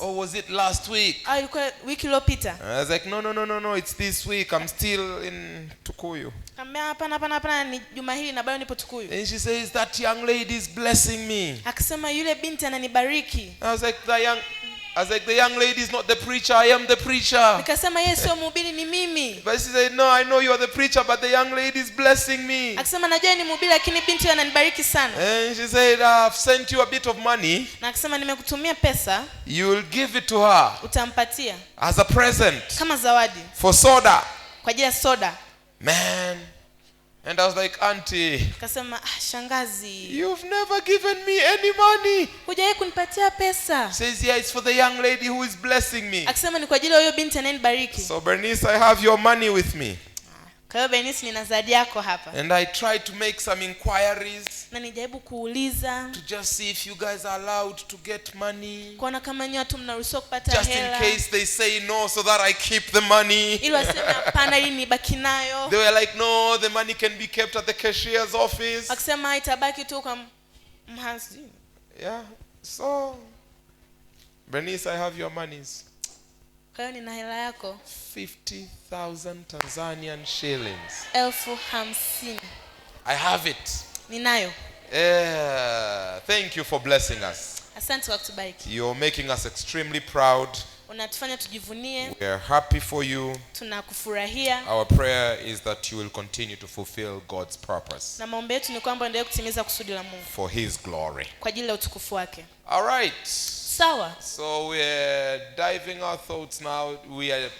Or was it last week? Au ilikuwa wiki iliyopita? I was like, no, it's this week. I'm still in Tukuyu. Akamwambia hapana, ni juma hili na bado nipo Tukuyu. And she says, that young lady is blessing me. Akasema yule binti ananibariki. I was like, the young lady is not the preacher. I am the preacher. Nikasema yeye sio mhubiri, ni mimi. But she said, no, I know you are the preacher, but the young lady is blessing me. Akasema najua ni mhubiri lakini binti ananibariki sana. And she said, I've sent you a bit of money. Na akasema nimekutumia pesa. You will give it to her Utampatia as a present kama zawadi for soda. kwa ajili ya soda. Man. And I was like, auntie, Akasema shangazi, you've never given me any money. hujawahi kunipatia pesa. Says, yeah, it's for the young lady who is blessing me. Akasema ni kwa ajili ya huyo binti anayenibariki. So Bernice, I have your money with me. Kwa hiyo Bernice, nina zawadi yako hapa. And I tried to make some inquiries Na nijaribu kuuliza to just see if you guys are allowed to get money. kuona kama nyinyi watu mnaruhusiwa kupata Just in hela. case they say no, so that I keep the money. Ili waseme hapana ili nibaki nayo. They were like, no, the money can be kept at the cashier's office. Akasema itabaki tu kwa mhasibu. Yeah. So, Bernice, I have your monies. Kwa hiyo nina hela yako 50,000 Tanzanian shillings. 50,000. I have it. Ninayo. Thank you for blessing us. Asante kwa kutubariki. You're making us extremely proud. Unatufanya tujivunie. We are happy for you. Tunakufurahia. Our prayer is that you will continue to fulfill God's purpose Na maombi yetu ni kwamba endelee kutimiza kusudi la Mungu for His glory. kwa ajili ya utukufu wake. All right. Sawa. So we're diving our thoughts now. We are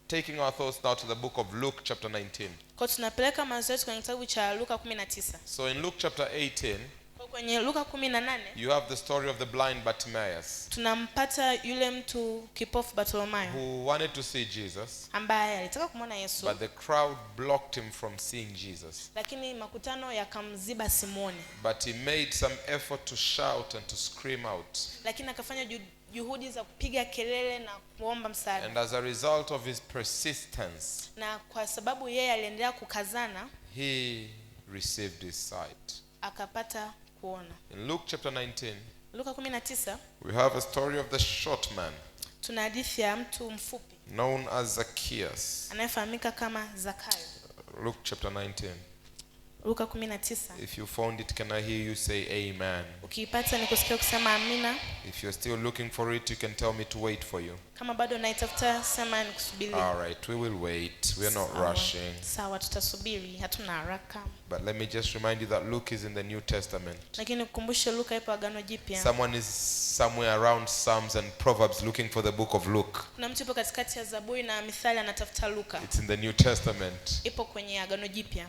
taking our thoughts now to the book of Luke chapter 19. Kwa tunapeleka mawazo yetu kwenye kitabu cha Luka 19. So in Luke chapter 18, Kwa kwenye Luka 18 you have the story of the blind Bartimaeus tunampata yule mtu kipofu Bartimayo who wanted to see Jesus, ambaye alitaka kumwona Yesu, but the crowd blocked him from seeing Jesus. lakini makutano yakamziba simuone. But he made some effort to shout and to scream out. Lakini akafanya juhudi za kupiga kelele na kuomba msaada. And as a result of his persistence, Na kwa sababu yeye aliendelea kukazana, he received his sight. akapata kuona. In Luke chapter 19, Luka 19 we have a story of the short man tuna hadithi ya mtu mfupi known as Zacchaeus. anayefahamika kama Zakayo. Luke chapter 19. Luka 19. If you found it, can I hear you say amen? Ukiipata nikusikia kusema amina. If you're still looking for it, you can tell me to wait for you. Kama bado unaitafuta sema nikusubiri. All right, we will wait. We are not rushing. Sawa, tutasubiri, hatuna haraka. But let me just remind you that Luke is in the New Testament. Lakini nikukumbushe Luka ipo Agano Jipya. Someone is somewhere around Psalms and Proverbs looking for the book of Luke. Kuna mtu yupo katikati ya Zaburi na Mithali anatafuta Luka. It's in the New Testament. Ipo kwenye Agano Jipya.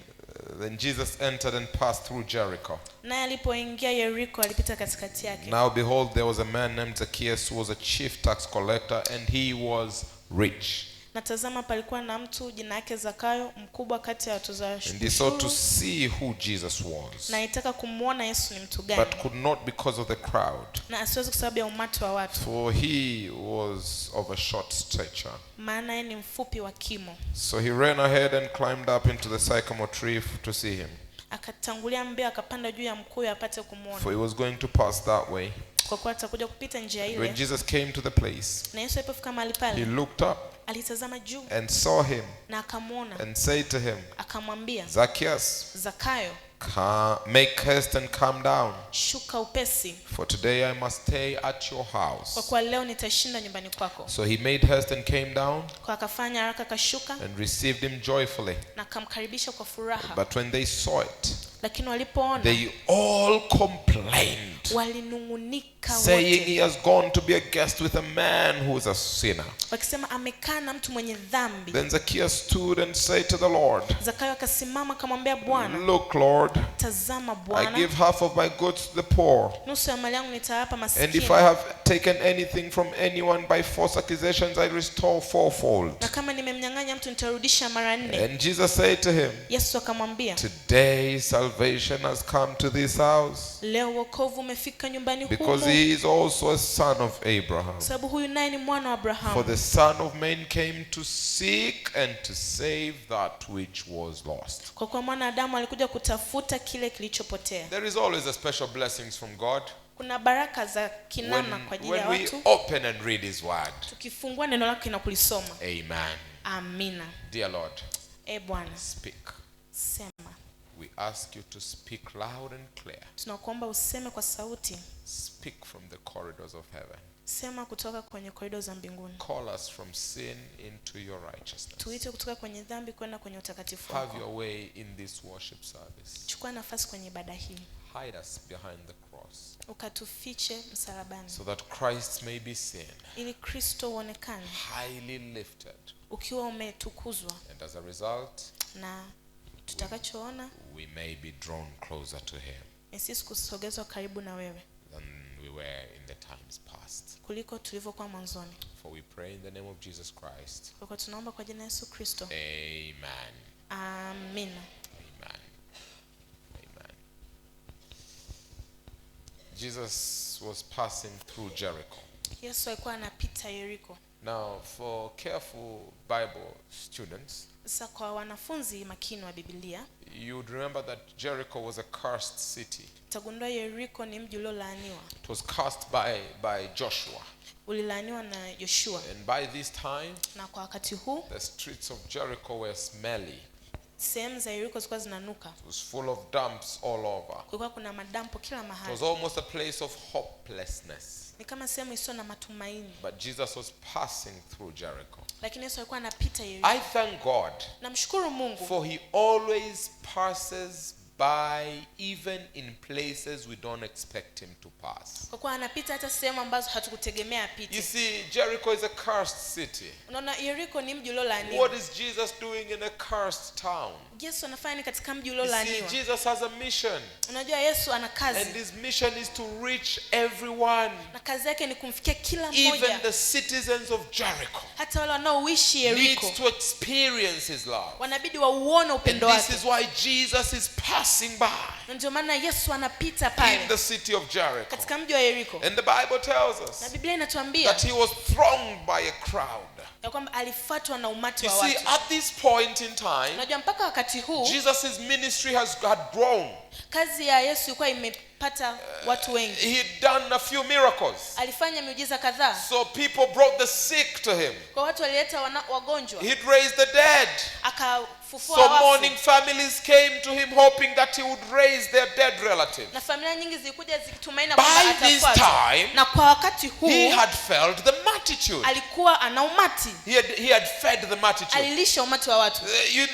Then Jesus entered and passed through Jericho. Naye alipoingia Yeriko alipita katikati yake. Now behold, there was a man named Zacchaeus who was a chief tax collector, and he was rich. Na tazama palikuwa na mtu jina yake Zakayo, mkubwa kati ya watoza And he sought to ushuru, see who Jesus was, na alitaka kumuona Yesu ni mtu gani, but could not because of the crowd, na asiwezi kwa sababu ya umati wa watu, for he was of a short stature. maana yeye ni mfupi wa kimo. So he ran ahead and climbed up into the sycamore tree to see him, Akatangulia mbio akapanda juu ya mkuyu apate for kumuona, he was going to pass that way. kwa kuwa atakuja kupita njia When ile. Jesus came to the place, Na Yesu alipofika mahali he pale, looked up alitazama juu and saw him na akamwona, and said to him, akamwambia, Zacchaeus, Zakayo, make haste and come down, shuka upesi, for today I must stay at your kwa house. kuwa leo nitashinda nyumbani kwako. So he made haste and came down Kwa akafanya haraka, akashuka and received him joyfully. na akamkaribisha kwa furaha. But when they saw it, Lakini walipoona they all complained, walinungunika saying, he wote, has gone to be a guest with a man who is a sinner. wakisema amekaa na mtu mwenye dhambi. Then Zacchaeus stood and said to the Lord, Zakayo akasimama akamwambia Bwana, Look, Lord, tazama I Bwana, give half of my goods to the poor. nusu ya mali yangu nitawapa And if maskini, I have taken anything from anyone by false accusations, I restore fourfold. na kama nimemnyang'anya mtu nitarudisha mara 4. And Jesus said to him, Yesu akamwambia, Today salvation has come to this house, leo wokovu umefika nyumbani because humu, he is also a son of Abraham. sababu huyu naye ni mwana wa For Abrahamu. the Son of Man came to seek and to save that which was lost. Kwa kuwa mwanadamu alikuja kutafuta kile kilichopotea. There is always a special blessings from God. Kuna baraka za kinamna kwa ajili ya when we watu open and read his word. tukifungua neno lake na kulisoma. Amen. Amina. Dear Lord, Bwana, speak. sema. We ask you to speak loud and clear. Tunakuomba useme kwa sauti. Speak from the corridors of heaven. Sema kutoka kwenye korido za mbinguni. Call us from sin into your righteousness. Tuite kutoka kwenye dhambi kwenda kwenye utakatifu Have wako. your way in this worship service. Chukua nafasi kwenye ibada hii. Hide us behind the cross Ukatufiche msalabani. so that Christ may be seen, Ili Kristo uonekane highly lifted. ukiwa umetukuzwa, And as a result, na tutakachoona we may be drawn closer to him ni sisi kusogezwa karibu na wewe than we were in the times past. kuliko tulivyokuwa mwanzoni. For we pray in the name of Jesus Christ. Kwa kuwa tunaomba kwa jina la Yesu Kristo. Amen. Amina. Amen. Amen. Jesus was passing through Jericho. Yesu alikuwa anapita Yeriko. Now, for careful Bible students, Sasa kwa wanafunzi makini wa Biblia, you'd remember that Jericho was a cursed city. utagundua Yeriko ni mji uliolaaniwa. It was cursed by Joshua. Ulilaaniwa na Yoshua. And by this time, Na kwa wakati huu the streets of Jericho were smelly. sehemu za Yeriko zilikuwa zinanuka. It was full of dumps all over. Kulikuwa kuna madampo kila It was mahali. almost a place of hopelessness. Ni kama sehemu isiyo na matumaini. But Jesus was passing through Jericho. Lakini Yesu alikuwa anapita Yeriko. I thank God Namshukuru Mungu for he always passes by even in places we don't expect him to pass. kwa kuwa anapita hata sehemu ambazo hatukutegemea You apite. see, Jericho is a cursed city. Unaona Yeriko ni mji uliolaaniwa. What is Jesus doing in a cursed town? Yesu anafanya nini katika mji You see, uliolaaniwa? Jesus has a mission. Unajua Yesu ana And kazi. his mission is to reach everyone, Na kazi yake ni kumfikia kila even mmoja. the citizens of Jericho. Hata wale wanaoishi Yeriko Needs to experience his love. wanabidi wauone And upendo this wake. is why Jesus is passing by Na ndio maana Yesu anapita in pale the city of Jericho. katika mji wa Yeriko. And the Bible tells Na us Biblia inatuambia that he was thronged by a crowd. ya kwamba alifuatwa na umati You wa see, watu. at this point in time, Unajua mpaka wakati huu Jesus' ministry had grown. kazi ya Yesu ilikuwa imepata watu wengi. He'd done a few miracles. Alifanya miujiza kadhaa. So people brought the sick to him. Kwa watu walileta wagonjwa. He'd raised the dead. Akafufua So wafu. mourning families came to him hoping that he would raise their dead relatives. Na familia nyingi zilikuja zikitumaini By kwamba this atafuata. time, Na kwa wakati huu he had felt the multitude. alikuwa ana umati. He had fed the multitude. Alilisha umati wa watu.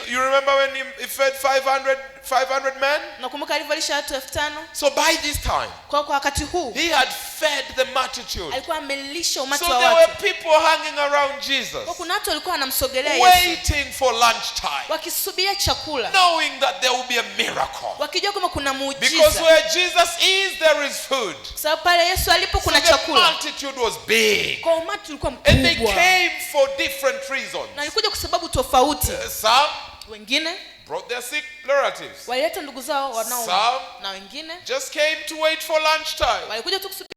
You remember when he fed 500 men? Nakumbuka alivyolisha watu 5,000. So by this time, Kwa wakati huu he had fed the multitude. alikuwa amelisha umati So wa there were watu. people hanging around Jesus, Kwa kuna watu walikuwa wanamsogelea Yesu waiting for lunchtime, wakisubiria chakula, knowing that there will be a miracle. wakijua kama kuna Because muujiza. where Jesus is, there is food. Kwa sababu pale Yesu alipo So kuna the chakula. multitude was big. Kwa umati ulikuwa And they mkubwa. came for different reasons. Na alikuja kwa sababu tofauti. Some Wengine brought their sick relatives. walileta ndugu zao wanaoumwa. Some Na wengine just came to wait for lunchtime. walikuja tu kusubiri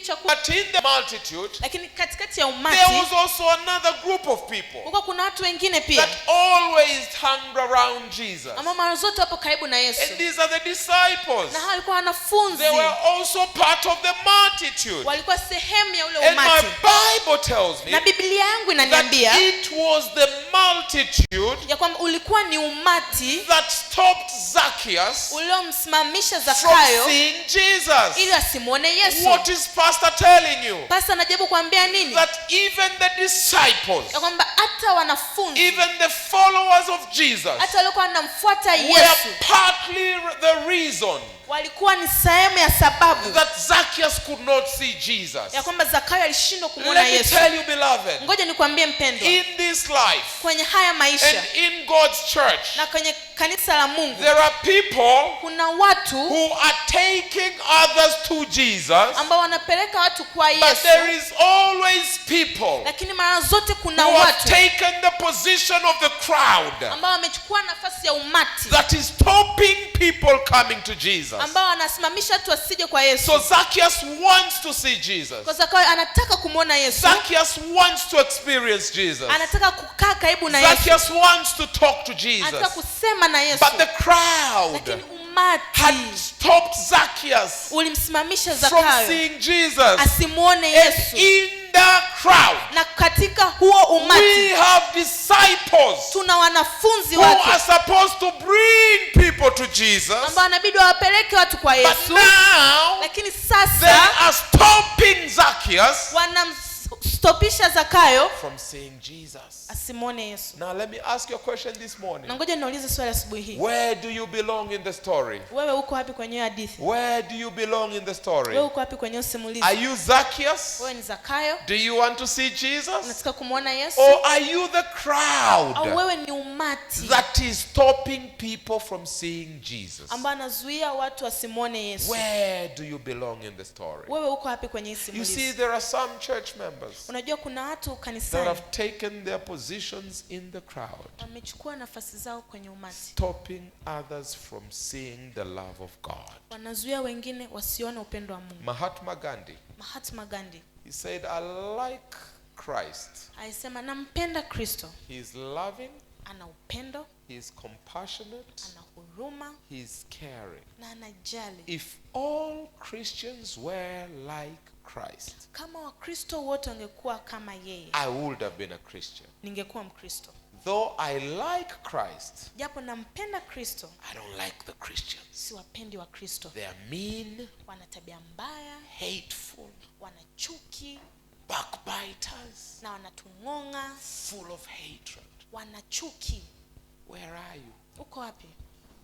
chakula. But in the multitude, Lakini katikati ya there umati was also another group of people kulikuwa kuna watu wengine pia that always hung around Jesus. ambao mara zote hapo karibu na Yesu. And these are the disciples. Na hao walikuwa wanafunzi. They were also part of the multitude. Walikuwa sehemu ya ule And my umati. Bible tells me Na Biblia yangu that inaniambia it was the multitude ya kwamba ulikuwa ni umati that stopped Zacchaeus uliomsimamisha from Zakayo seeing Jesus. ili asimuone Yesu. What is Pastor telling you? Pastor anajaribu kuambia nini? That even the disciples, Ya kwamba hata wanafunzi, even the followers of Jesus, hata walikuwa wanamfuata were Yesu partly the reason walikuwa ni sehemu ya sababu that Zacchaeus could not see Jesus. ya kwamba Zakayo alishindwa kumwona Let me Yesu. tell you, beloved, Ngoja nikwambie mpendwa, in this life kwenye haya maisha and in God's church, na kwenye kanisa la Mungu there are people kuna watu who are taking others to Jesus, ambao wanapeleka watu kwa but Yesu, there is always people lakini mara zote kuna who have watu taken the position of the crowd ambao wamechukua nafasi ya umati, that is stopping people coming to Jesus. ambao wanasimamisha watu wasije kwa Yesu. So Zacchaeus wants to see Jesus. Kwa Zakayo anataka kumwona Yesu, Zacchaeus wants to experience Jesus. anataka kukaa karibu na Yesu, Zacchaeus wants to talk to anataka Jesus. kusema na Yesu, But the crowd lakini umati umati had stopped Zacchaeus ulimsimamisha from Zakayo seeing Jesus. asimuone And Yesu. in the crowd, Na katika huo we umati have disciples tuna wanafunzi who are wake supposed to bring people to Jesus. ambao inabidi wawapeleke watu kwa But Yesu, now, lakini they sasa are stopping Zacchaeus wanamstopisha Zakayo from seeing Jesus. asimuone Yesu. Now let me ask you a question this Na morning. ngoja niulize swali asubuhi hii. Where do you belong in the story? Wewe uko wapi kwenye hiyo hadithi? Where do you belong in the story? Wewe uko wapi kwenye usimulizi? Are you Zacchaeus? Wewe ni Zakayo? Do you want to see Jesus? Unataka kumuona Yesu? Or are you the Au crowd wewe ni umati that is stopping people from seeing Jesus? ambao anazuia watu wasimuone Yesu? Where do you belong in the story? Wewe uko wapi kwenye hii You see, simulizi? there are some church members Unajua kuna watu that kanisani have taken their positions in the crowd, wamechukua nafasi zao kwenye umati, stopping others from seeing the love of God. wanazuia wengine wasione upendo wa Mungu. Mahatma Gandhi, Mahatma Gandhi he said, I like Christ. alisema nampenda Kristo, He is loving, ana upendo, he is compassionate, ana huruma he is caring. na anajali. If all Christians were like Christ, Kama Wakristo wote wangekuwa kama yeye, I would have been a Christian. ningekuwa Mkristo. Though I like Christ, Japo nampenda Kristo, I don't like the Christians. siwapendi wa Kristo. They are mean, Wana tabia mbaya, hateful, wana chuki backbiters, na wanatung'onga, full of hatred. wana chuki. Where are you? Uko wapi?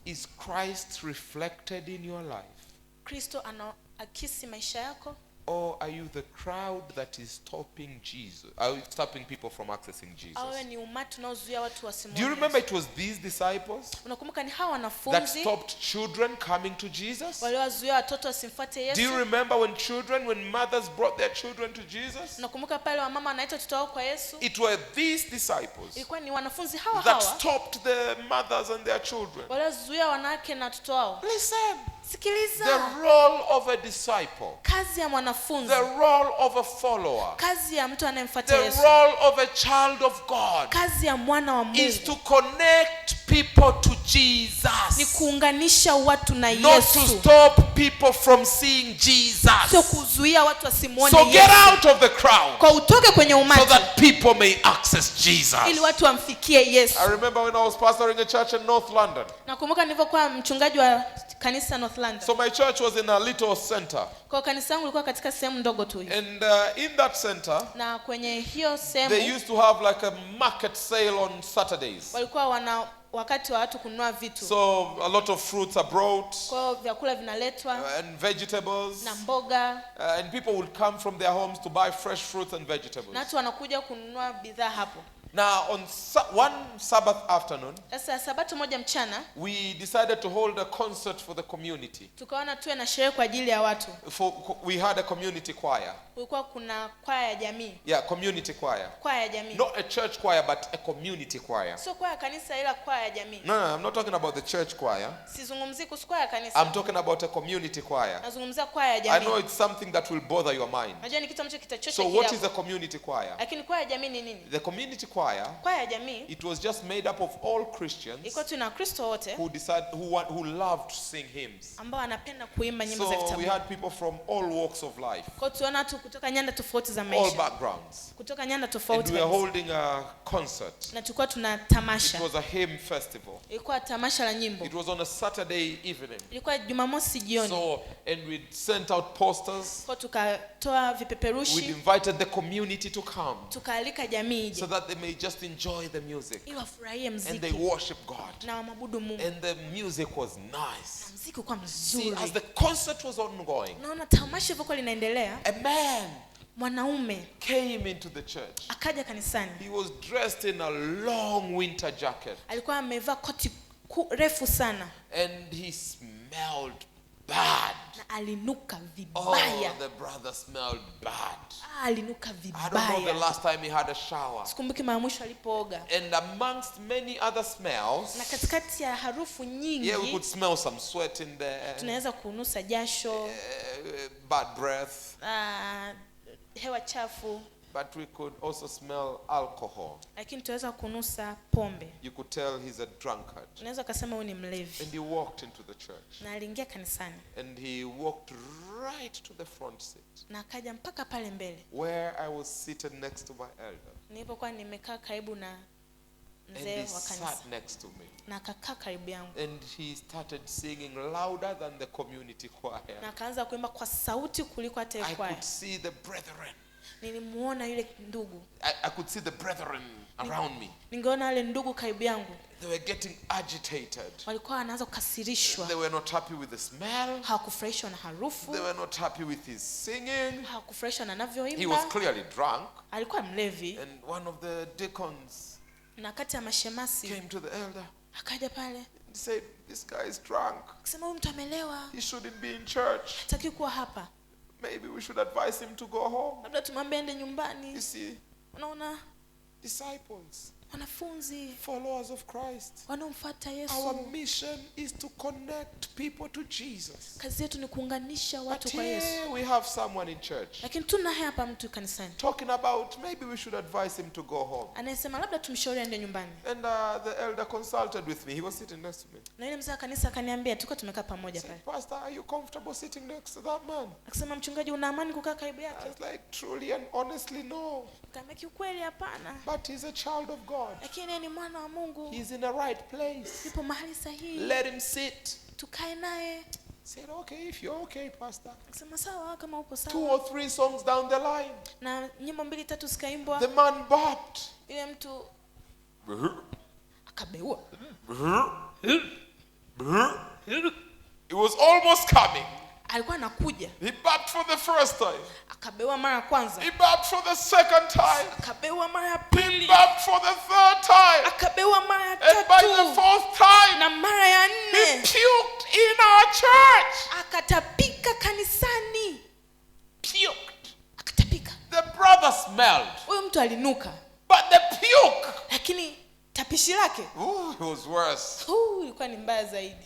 Is Christ reflected in your life? Kristo anaakisi maisha yako, Or are you the crowd that is stopping Jesus? Are you stopping people from accessing Jesus? au wewe ni umati unaozuia watu Do you wasimuone remember Yesu? it was these disciples Unakumbuka ni hawa that wanafunzi stopped children coming to Jesus? waliowazuia watoto wasimfuate Do you Yesu? remember when mothers brought their children to Jesus? Unakumbuka pale wamama wanaita watoto wao kwa Yesu? It were these disciples Ilikuwa ni wanafunzi hawa that hawa stopped the mothers and their children. waliozuia wanawake na watoto wao. Listen, Sikiliza, the role of a disciple, kazi ya mwanafunzi, the role of a follower, kazi ya mtu anayemfuata the Yesu, role of a child of God kazi ya mwana wa is Mungu to connect people to ni Jesus, kuunganisha watu na not to Yesu, stop people from seeing sio Jesus. kuzuia watu wasimuone So get Yesu. out of the crowd Kwa utoke kwenye so umati that people may access ili Jesus. watu wamfikie Yesu. I remember when I was pastoring a church in North London. Nakumbuka nilivyokuwa mchungaji wa kanisa North London. So my church was in a little center. Kwa kanisa langu lilikuwa katika sehemu ndogo tu hivi. And in that center, Na kwenye hiyo they sehemu used to have like a market sale on Saturdays. walikuwa wana wakati wa watu kununua vitu. So a lot of fruits are brought Kwa hiyo vyakula vinaletwa and vegetables. na mboga And people would come from their homes to buy fresh fruits and vegetables. na watu wanakuja kununua bidhaa hapo. Now on one Sabbath afternoon, Sasa Sabato moja mchana we decided to hold a concert for the community. tukaona tuwe na sherehe kwa ajili ya watu. We had a community choir. Kulikuwa kuna kwaya ya jamii. Yeah, community choir. Kwaya ya jamii. Not a church choir, but a community choir. Sio kwaya ya kanisa ila kwaya ya jamii. No, I'm not talking about the church choir. Sizungumzii kuhusu kwaya ya kanisa. I'm talking about a community choir. Nazungumzia kwaya ya I jamii. know it's something that will bother your mind. Najua ni kitu ambacho kitachosha So akili what is yako. a community choir? Lakini kwaya ya jamii ni nini? The community choir, Kwaya ya jamii it was just made up of all Christians iko tu na Wakristo wote who loved to sing hymns. ambao wanapenda kuimba nyimbo za So we vitabu. had people from all walks of life, Kwa hiyo tunaona watu kutoka nyanda tofauti za all maisha. backgrounds. Kutoka nyanda And tofauti we were kabisa. holding a concert. Na tulikuwa tuna It tamasha. was a hymn festival. Ilikuwa tamasha la nyimbo. It was on a Saturday evening. Ilikuwa Jumamosi jioni. So, and we sent out posters. Kwa tukatoa We vipeperushi, invited the community to come tukaalika jamii ije so that they may just enjoy the music. ili wafurahie And they muziki worship God. na wamwabudu Mungu. And the music was nice. Na muziki ulikuwa See, mzuri. as the concert was ongoing, Naona tamasha ilivyokuwa linaendelea, a man mwanaume came into the church. akaja kanisani. He was dressed in a long winter jacket. Alikuwa amevaa koti refu sana And he smelled bad. na alinuka Oh, vibaya. the brother smelled bad. Alinuka I don't know the vibaya. last time he had a shower. Sikumbuki mara mwisho alipooga. And amongst many other smells, Na katikati ya harufu nyingi yeah, we could smell some sweat in there, tunaweza kunusa jasho, bad breath. hewa chafu. But we could also smell alcohol. lakini tunaweza kunusa pombe. You could tell he's a drunkard. Unaweza kusema huyu ni mlevi. And he walked into the church. Na aliingia kanisani. And he walked right to the front seat. Na akaja mpaka pale mbele. Where I was seated next to my elder. Nilipokuwa nimekaa karibu na And mzee he wa sat kanisa. next to me. Na akakaa karibu yangu. And he started singing louder than the community choir. Na akaanza kuimba kwa sauti kuliko hata I kwaya. could see the brethren. Nilimuona yule ndugu. I could see the brethren around me. Ningeona wale ndugu karibu yangu. They were getting agitated. Walikuwa wanaanza kukasirishwa. They were not happy with the smell. Hawakufurahishwa na harufu. They were not happy with his singing. Hawakufurahishwa na He was anavyoimba. clearly drunk. Alikuwa mlevi. And one of the deacons Na kati ya mashemasi came to the elder akaja pale and said, "This guy is drunk. akisema huyu mtu amelewa. He shouldn't be in church. Hataki kuwa hapa. Maybe we should advise him to go home." Labda tumwambie ende You nyumbani. see, Unaona disciples, wanafunzi followers of Christ, wanaomfuata our Yesu. mission is to connect people to Jesus. Kazi yetu ni kuunganisha But watu kwa Yesu. here we have someone in church Lakini tuna hapa mtu kanisani talking about maybe we should advise him to go home. anayesema labda tumshauri aende nyumbani. And the elder consulted with me. He was sitting next to me. Na yule mzee wa kanisa akaniambia, tulikuwa tumekaa He pamoja said, pale. "Pastor, are you comfortable sitting next to that man?" Akasema, mchungaji, una amani kukaa karibu I yake? was like, "Truly and honestly, no. Nikamwambia, kiukweli hapana. But he's a child of God. Lakini yeye ni mwana wa Mungu. He's in the right place. Yupo mahali sahihi. Let him sit." Tukae naye. I said, "Okay, if you're okay, Pastor." Akasema sawa kama upo 2 sawa. or 3 songs down the line, Na nyimbo 2 3 zikaimbwa. the man barked. Yule mtu akabeua. It was almost coming. Alikuwa anakuja. He barked for the first time. Akabeua mara ya kwanza. He barked for the second time. Akabeua mara ya He pili. barked for the third time. Akabeua mara ya And by the tatu. 4th time, Na mara ya he 4 puked in our church. akatapika kanisani. Puked. Akatapika. The brother smelled. Huyo mtu alinuka. But the puke, Lakini tapishi lake ooh, it was worse. ilikuwa ni mbaya zaidi.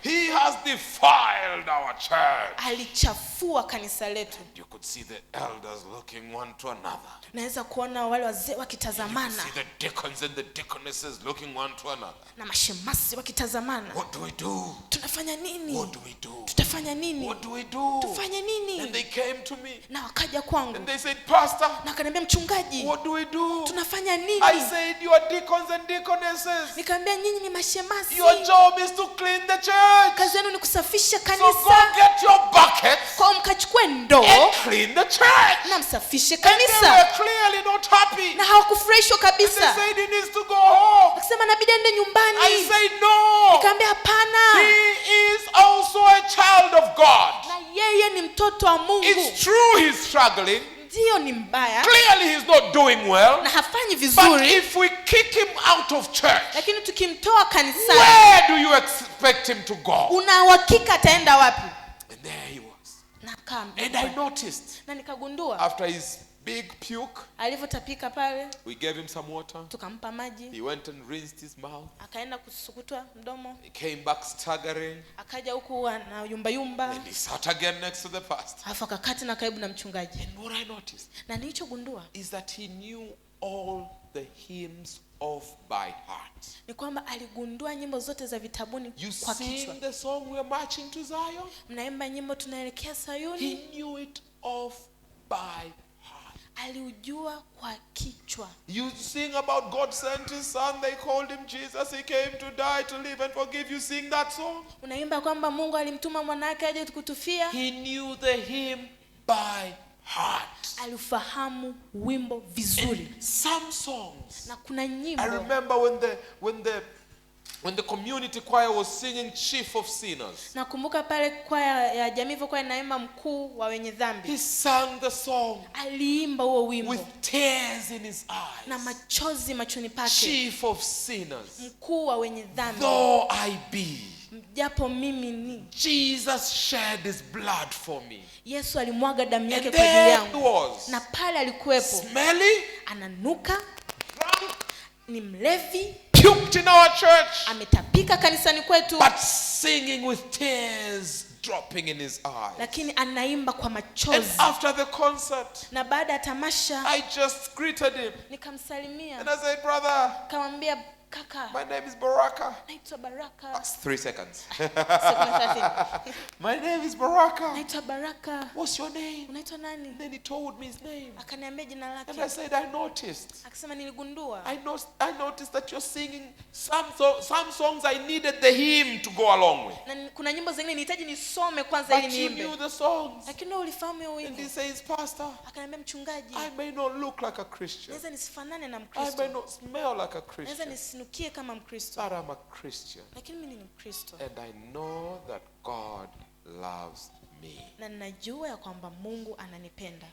He has defiled our church. Alichafua kanisa letu. You could see the elders looking one to another. Naweza kuona wale wazee You could wakitazamana see the deacons and the deaconesses looking one to another. na mashemasi wakitazamana. What do we do? Tunafanya nini? What do we do? Tutafanya nini? What do we do? Tufanye And nini? they came to me Na wakaja kwangu and they said, "Pastor, na akaniambia, mchungaji, what do we do?" tunafanya I nini? said, "You are deacons and deaconesses. Nikamwambia, nyinyi ni mashemasi. Your job is to clean the church. Kazi yenu ni kusafisha So go kanisa. get your buckets Kwa mkachukue ndoo and clean the church." na msafishe And they kanisa. were clearly not happy. Na hawakufurahishwa And they kabisa. said he needs to go home. Akasema inabidi aende I nyumbani. said, "No. Nikamwambia hapana. He is also a child of God. Na yeye ni mtoto wa Mungu. It's true he's struggling. Ndio ni mbaya Clearly he's not doing well. na hafanyi But vizuri, if we kick him out of church, lakini tukimtoa kanisani, where do you expect him to go? una uhakika ataenda wapi? And there he was. Na kama And I noticed na nikagundua after his big puke, alivyotapika pale, we gave him some water. tukampa maji, He went and rinsed his mouth. akaenda kusukutwa mdomo, He came back staggering. akaja huku na yumba yumba, And he sat again next to the pastor. alafu akakati na karibu na mchungaji. And what I noticed Na nilichogundua is that he knew all the hymns off by heart. ni kwamba aligundua nyimbo zote za vitabuni You kwa kichwa. sing the song "We're Marching to Zion." Mnaimba nyimbo tunaelekea He Sayuni, knew it off by heart. aliujua kwa kichwa. You sing about God sent his son, they called him Jesus, he came to die, to live and forgive. You sing that song. Unaimba kwamba Mungu alimtuma mwanake aje kutufia. He knew the hymn by heart. Alifahamu wimbo vizuri. And some songs, Na kuna I nyimbo remember when the community choir was singing "Chief of Sinners," nakumbuka pale kwaya ya jamii ilikuwa inaimba mkuu wa wenye he dhambi. sang the song Aliimba huo wimbo with tears in his na eyes. machozi machoni pake. "Chief of Sinners, Mkuu wa wenye dhambi, though I be." japo mimi ni. Jesus shed his blood for me. Yesu alimwaga damu And yake kwa ajili there he yangu. was, Na pale alikuwepo, smelly, ananuka, drunk, ni mlevi, puked in our church, ametapika kanisani kwetu, but singing with tears dropping in his eyes. lakini anaimba kwa And machozi. after the concert, Na baada ya tamasha I just greeted him. nikamsalimia, And I said, brother, nikamwambia kaka, my name is Baraka. naitwa Baraka. That's 3 seconds. Sekunde 30. My name is Baraka. Naitwa Baraka. What's your name? Unaitwa nani? And then he told me his name. Akaniambia jina And I lake. said, I noticed. Akasema niligundua. I noticed that you're singing some songs I needed the hymn to go along with. Na kuna nyimbo zingine nihitaji nisome kwanza ili But you niimbe. knew the songs. Lakini wewe ulifahamu hiyo And wimbo. he says, Pastor, Akaniambia mchungaji, I may not look like a Christian. naweza nisifanane na I may Mkristo. not smell like a Naweza Christian. nisinukie kama Mkristo. But I'm a Christian. Lakini mimi ni Mkristo. And I know that God loves me. Na ninajua ya kwamba Mungu ananipenda.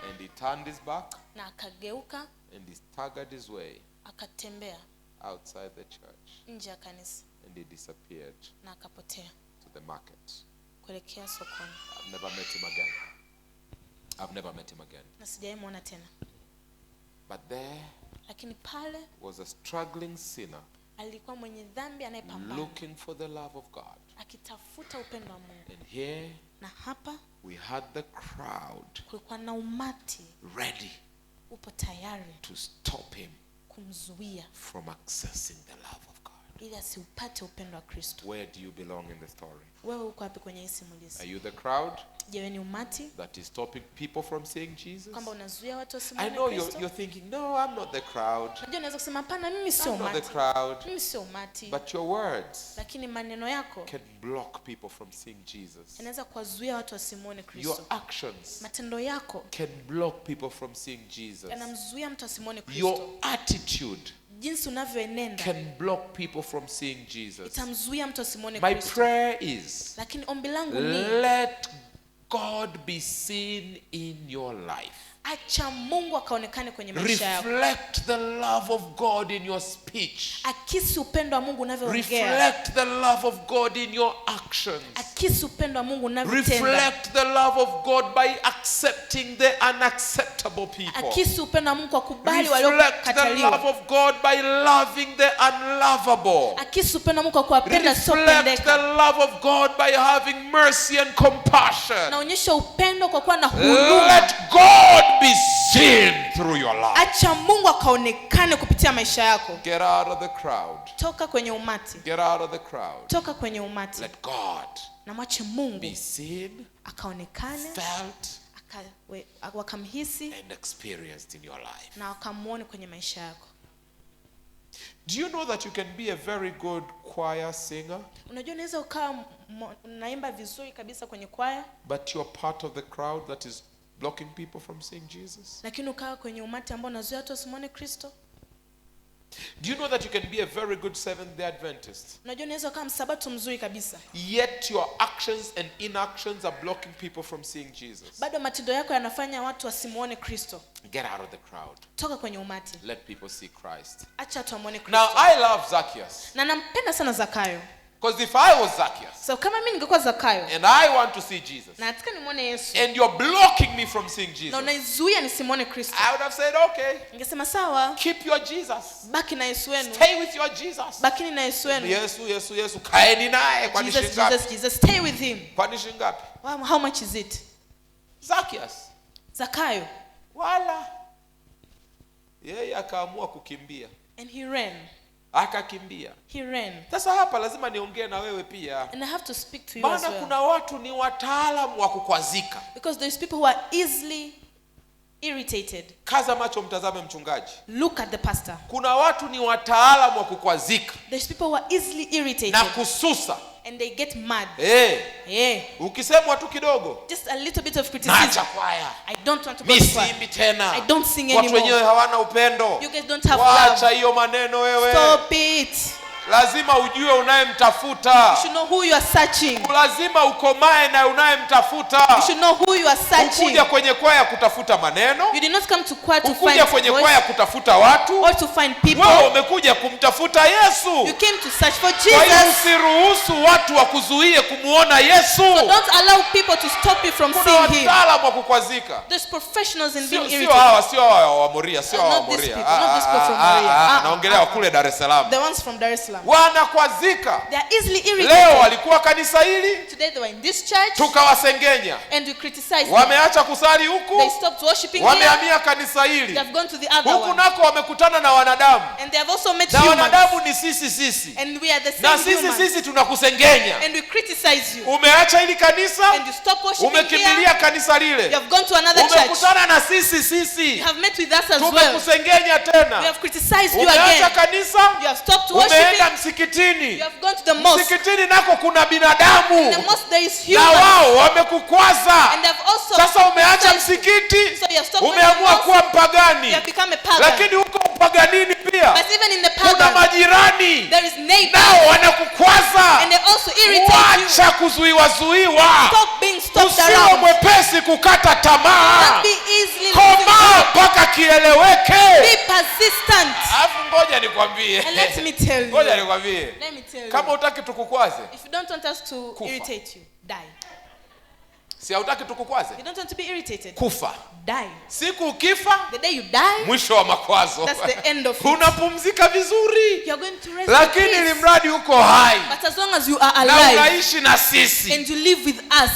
And he turned his back Na akageuka, and he staggered his way akatembea outside the church. nje ya kanisa And he disappeared na akapotea to the market. kuelekea sokoni. I've never met him again. I've never met him again. Na sijaimwona tena. But there Lakini pale was a struggling sinner alikuwa mwenye dhambi anayepambana, looking for the love of God. akitafuta upendo wa Mungu. And here Na hapa we had the crowd kulikuwa na umati ready upo tayari to stop him kumzuia from accessing the love of God. ili asiupate upendo wa Kristo. Where do you belong in the story? Wewe uko wapi kwenye hii Are simulizi? you the crowd Je, wewe ni umati that is stopping people from seeing Jesus? kwamba unazuia watu I wasimwone know Kristo? you're thinking, no, I'm not the crowd. Unajua unaweza kusema hapana, mimi sio I'm not the umati. crowd. Mimi sio umati. But your words Lakini maneno yako can block people from seeing Jesus. yanaweza kuwazuia watu wasimwone Your Kristo. actions Matendo yako can block people from seeing Jesus. yanamzuia mtu asimwone Your Kristo. attitude Jinsi unavyoenenda can block people from seeing Jesus. itamzuia mtu asimwone My Kristo. prayer is, Lakini ombi langu ni let God be seen in your life. acha Mungu akaonekane kwenye maisha yako. Reflect the love of God in your speech. Akisi upendo wa Mungu unavyoongea. Reflect the love of God in your actions. Akisi upendo wa Mungu unavyotenda. Reflect the love of God by accepting the unacceptable people. Akisi upendo wa Mungu kwa kubali Reflect the love waliokataliwa. of God by loving the unlovable. Akisi upendo wa Mungu kwa kuwapenda Reflect the wasiopendeka. love of God by having mercy and compassion. Naonyesha upendo kwa kuwa na huruma. Let God be seen through your life. Acha Mungu akaonekane kupitia maisha yako. Get out of the crowd. Toka kwenye umati. Get out of the crowd. Toka kwenye umati. Let God Na mwache Mungu be seen, akaonekane, felt, wakamhisi and experienced in your life. na wakamuone kwenye maisha yako. Do you know that you can be a very good choir singer, Unajua unaweza ukawa unaimba vizuri kabisa kwenye kwaya, but you're part of the crowd that is blocking people from seeing Jesus? lakini ukawa kwenye umati ambao unazuia watu wasimwone Kristo? Do you know that you can be a very good Seventh-day Adventist, Unajua unaweza ukawa msabato mzuri kabisa, yet your actions and inactions are blocking people from seeing Jesus? bado matendo yako yanafanya watu wasimwone Kristo? Get out of the crowd. Toka kwenye umati, Let people see Christ. acha watu wamuone Now, Kristo. I love Zacchaeus, Na nampenda sana Zakayo. because if I was Zacchaeus So kama mimi ningekuwa Zakayo and I want to see Jesus, na nataka nimwone Yesu and you're blocking me from seeing na Jesus, unaizuia nisimwone Kristo, I would have said, okay, ningesema sawa, keep your Jesus. baki na Yesu wenu, Stay with your Jesus. bakini na Yesu wenu. Yesu, kaeni naye. Kwani Jesus, shingapi? Jesus, Jesus, stay with him. Kwani shingapi? How much is it? Zacchaeus Zakayo, wala yeye akaamua kukimbia, and he ran. akakimbia. He ran. Sasa hapa lazima niongee na wewe pia, And I have to speak to you as maana well. kuna watu ni wataalamu wa kukwazika. Because there's people who are easily irritated. Kaza macho, mtazame mchungaji. Look at the pastor. Kuna watu ni wataalamu wa kukwazika There's people who are easily irritated na kususa. and they get mad. Ukisemwa tu kidogo, Just a little bit of naacha criticism. kwaya, I don't want to go mi to choir. siimbi tena, I don't sing watu wenyewe anymore. hawana upendo. You guys don't have Wacha love. hiyo maneno wewe. Stop it. Lazima ujue You unayemtafuta. should know who you are searching. Lazima ukomae na unayemtafuta. You should know who you are searching. Ukuja kwenye kwaya kutafuta maneno, You did not come to choir to ukuja find kwenye voice kwaya kutafuta watu. or to find Wewe people. umekuja kumtafuta Yesu. You came to search for Kwa hiyo Jesus. usiruhusu watu wakuzuie kumuona Yesu. Don't allow people to stop you from Kuna seeing him. wataalamu wa kukwazika. There's professionals in being Sio irritated. hawa wa Moria, sio hawa wa Not these Moria. people, not these people from Moria. Naongelea wa kule Dar es Salaam. The ones from Dar es Salaam. Jerusalem. Wanakwazika. They are easily Leo irritated. walikuwa kanisa hili, Today they were in this church tukawasengenya. and we criticized them. Wameacha kusali They huku, stopped worshiping here. wamehamia kanisa They hili. have gone to the other Huku one. nako wamekutana na wanadamu. And they have also met Na humans. wanadamu ni sisi. And we are the Na same humans. sisi tunakusengenya. And we criticize you. Umeacha hili kanisa, And you stop worshiping here. umekimbilia kanisa You lile. have gone to another church. Umekutana na sisi. You have met with us as well. Tumekusengenya We tena. have criticized you Umeacha again. kanisa, You have stopped umeenda worshiping. msikitini. You have gone to the mosque. Msikitini nako kuna In the binadamu. mosque there is Na humans. wao wamekukwaza. And they have also Sasa umeacha criticized you. msikiti, So you have stopped going to the umeamua mosque. kuwa You mpagani. have become a pagan. Lakini huko upaganini pia But even in the kuna pagan, majirani, there is neighbors. nao wanakukwaza. And they also irritate you. Wacha kuzuiwa. Stop being stopped Usiwe around. mwepesi kukata Don't tamaa. be easily Komaa mpaka kieleweke. Be persistent. Alafu ngoja nikwambie. And let me tell you. Ngoja nikwambie. Let me tell Kama you. hutaki tukukwaze, If you don't want us to Kufa. irritate you, die. si hautaki tukukwaze? You don't want to be irritated, Kufa. die. Siku ukifa, The day you die, mwisho wa makwazo. that's the end of it. Unapumzika vizuri. You're going to rest Lakini in ili peace. mradi uko hai But as long as you are na alive unaishi na sisi. and you live with us,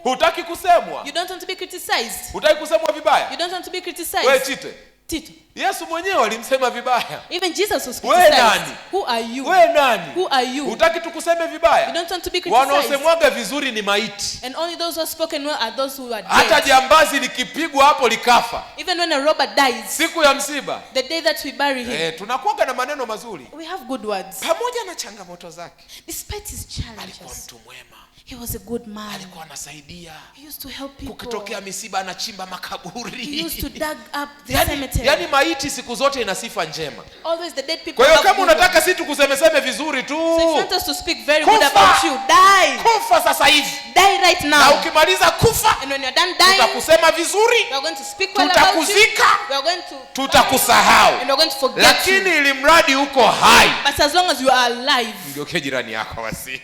Hutaki kusemwa. you don't want to be criticized. Hutaki kusemwa vibaya. You don't want to be Wewe criticized. Chite. Tito, Yesu mwenyewe alimsema vibaya. even Jesus was Wewe criticized. nani? Who are you? Wewe nani? Who are you? Hutaki tukuseme You vibaya. don't want to be criticized. Wanaosemwaga vizuri ni maiti. And only those who are spoken well are those who are Hata dead. jambazi likipigwa hapo likafa, Even when a robber dies, siku ya msiba, the day that we bury him, tunakuwaga na maneno mazuri we have good words. pamoja na changamoto zake. Despite his Alikuwa challenges, mtu mwema, he was a good man. alikuwa anasaidia. He used to help people. Kukitokea misiba anachimba He makaburi. used to dig up the Yani cemetery. maiti siku zote ina sifa njema. Always the dead people Kwa hiyo have kama good unataka words. si tukusemeseme vizuri tu, So if you want us to speak very good Kufa. about you, die. kufa sasa hivi, Die right na now. ukimaliza kufa And when you're done dying, tutakusema vizuri, we are going to speak well about you. tutakuzika, We are going to tutakusahau. and we are going to forget Lakini you. ili mradi uko hai, But as long as you are alive, mgeuke jirani yako basi.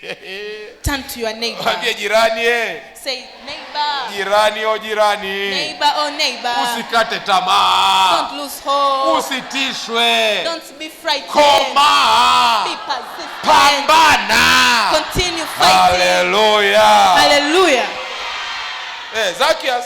turn to your neighbor. Mwambie jirani, Say, neighbor, jirani o jirani, neighbor, oh neighbor. usikate tamaa, Don't lose hope. usitishwe, Don't be frightened. komaa, Be persistent. pambana. Continue fighting. Haleluya. Hallelujah. Zacchaeus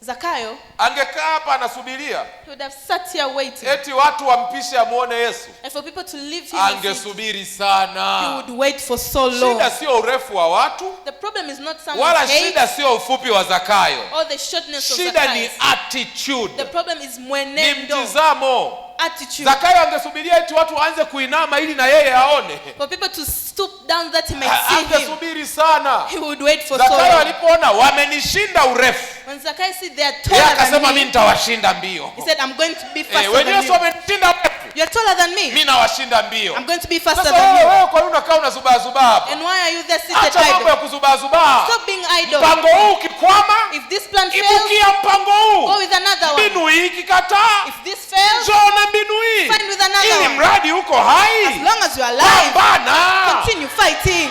Zakayo, angekaa hapa anasubiria he would have sat here waiting. eti watu wampishe amuone Yesu, And for people to leave him, and see, angesubiri he sana. would wait for so long. Shida sio urefu wa watu, The problem is not wala someone's age shida sio ufupi wa Zakayo. or the shortness of Shida ni Zacchaeus. attitude, The problem is ni mwenendo, mtizamo. attitude. Zakayo angesubiria eti watu waanze kuinama ili na yeye aone. For people to stoop down that he might see him, Angesubiri sana. he would wait for so Zakayo long. alipoona wamenishinda urefu, When Zacchaeus said they are yeye taller akasema than mimi me, nitawashinda mbio. he said, I'm going to be faster Wenyewe than sio you. wamenishinda urefu, You're taller than me. mimi nawashinda mbio. I'm going to be faster Sasa than you. wewe kwa nini unakaa unazubaa hapa? And why are you there seated Acha mambo ya idle? kuzubaa. Stop being idle. Mpango huu ukikwama, If this plan fails, ibukia mpango go huu. with another one. Mbinu hii ikikataa, If this fails, njoo na mbinu hii. find with another Ili one. mradi uko As hai, long as you are alive, pambana. continue fighting.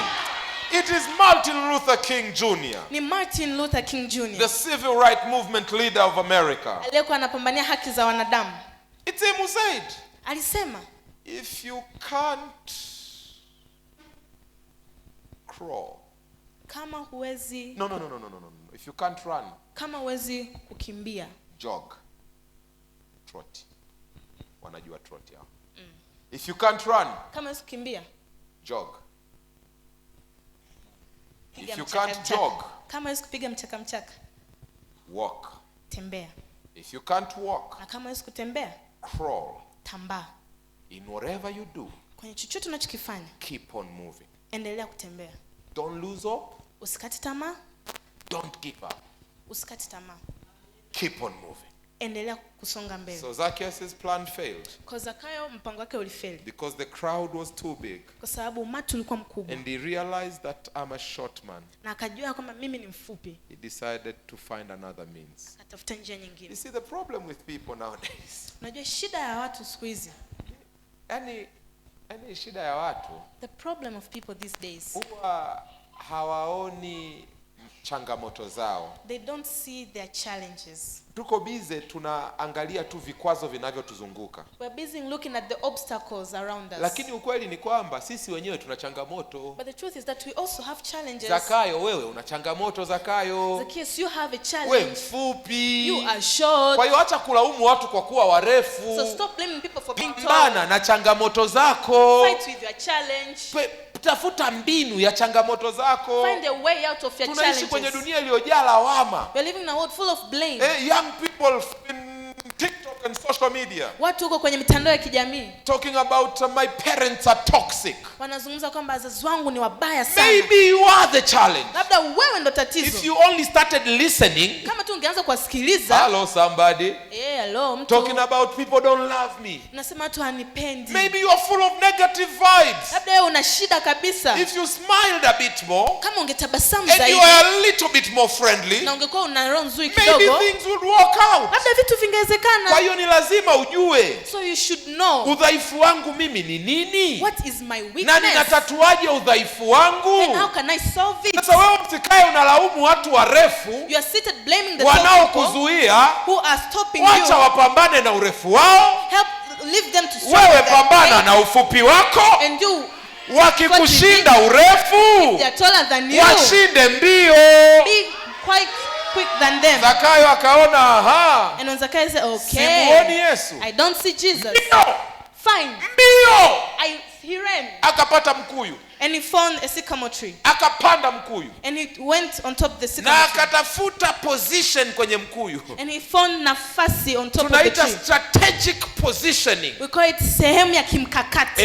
It is Martin Luther King Jr., Ni Martin Luther King Jr. the civil rights movement leader of America. aliyekuwa anapambania haki za wanadamu. It's him who said, Alisema, if you can't crawl, kama huwezi no. If you can't run, kama huwezi kukimbia, jog, trot. Wanajua trot yao. If you can't run, kama huwezi kukimbia, jog. piga If you mchaka can't mchaka. jog, Kama huwezi kupiga mchaka mchaka, walk. tembea. If you can't walk, Na kama huwezi kutembea, crawl. tambaa. In whatever you do, Kwenye chochote unachokifanya, keep on moving. endelea kutembea. Don't lose hope. Usikate tamaa, Don't give up. usikate tamaa. Keep on moving. Endelea kusonga mbele. So Zacchaeus' plan failed Kwa Zakayo mpango wake ulifeli because the crowd was too big, kwa sababu umati ulikuwa mkubwa and he realized that I'm a short man. na akajua kwamba mimi ni mfupi, He decided to find another means. akatafuta njia You nyingine. see, the problem with people nowadays, Unajua shida ya watu siku hizi, yani shida ya watu the problem of people these days, huwa hawaoni changamoto zao. They don't see their challenges. Tuko bize tunaangalia tu vikwazo vinavyotuzunguka. We're busy looking at the obstacles around us. Lakini ukweli ni kwamba sisi wenyewe tuna changamoto. But the truth is that we also have challenges. Zakayo, wewe una changamoto Zakayo. Zacchaeus, you have a Wewe challenge. mfupi. You are short. Kwa hiyo acha kulaumu watu kwa kuwa warefu. So stop blaming people for being tall. Pambana na changamoto zako. Fight with your challenge. Tafuta mbinu ya changamoto zako. Find a way out of your challenges. Tunaishi kwenye dunia iliyojaa lawama. We're living in a world full of blame. Young people in TikTok and social media Watu huko kwenye mitandao ya kijamii talking about my parents are toxic. wanazungumza kwamba wazazi wangu ni wabaya sana. Maybe you are the challenge. Labda wewe ndo tatizo. If you only started listening. Kama tu ungeanza kuwasikiliza. Hello somebody. Hello mtu. Talking about people don't love me. Unasema watu hanipendi. Maybe you are full of negative vibes. Labda wewe una shida kabisa. If you smiled a bit more. Kama ungetabasamu and zaidi. you are a little bit more friendly. Na ungekuwa una roho nzuri maybe kidogo. things would work out. Labda vitu vingewezekana. Kwa hiyo ni lazima ujue. So you should know. Udhaifu wangu mimi ni nini? What is my weakness? Na ninatatuaje udhaifu wangu? And how can I solve it? Sasa wewe msikae unalaumu watu warefu. You are seated blaming the tall people wanaokuzuia. Who are stopping Wacha you. wapambane na urefu wao. Help leave them to struggle. Wewe pambana na ufupi wako. And you wakikushinda urefu. They are taller than you. Washinde mbio. Be quite quick than them. Zakayo akaona aha. And when Zacchaeus said, okay, simuoni Yesu. I don't see Jesus. Mbio. Fine. Mbio. He ran. Akapata mkuyu. And he found a sycamore tree. Akapanda mkuyu. And he went on top of the sycamore na tree. akatafuta position kwenye mkuyu. And he found nafasi on top of the tunaita tree. strategic positioning. We call it sehemu ya kimkakati.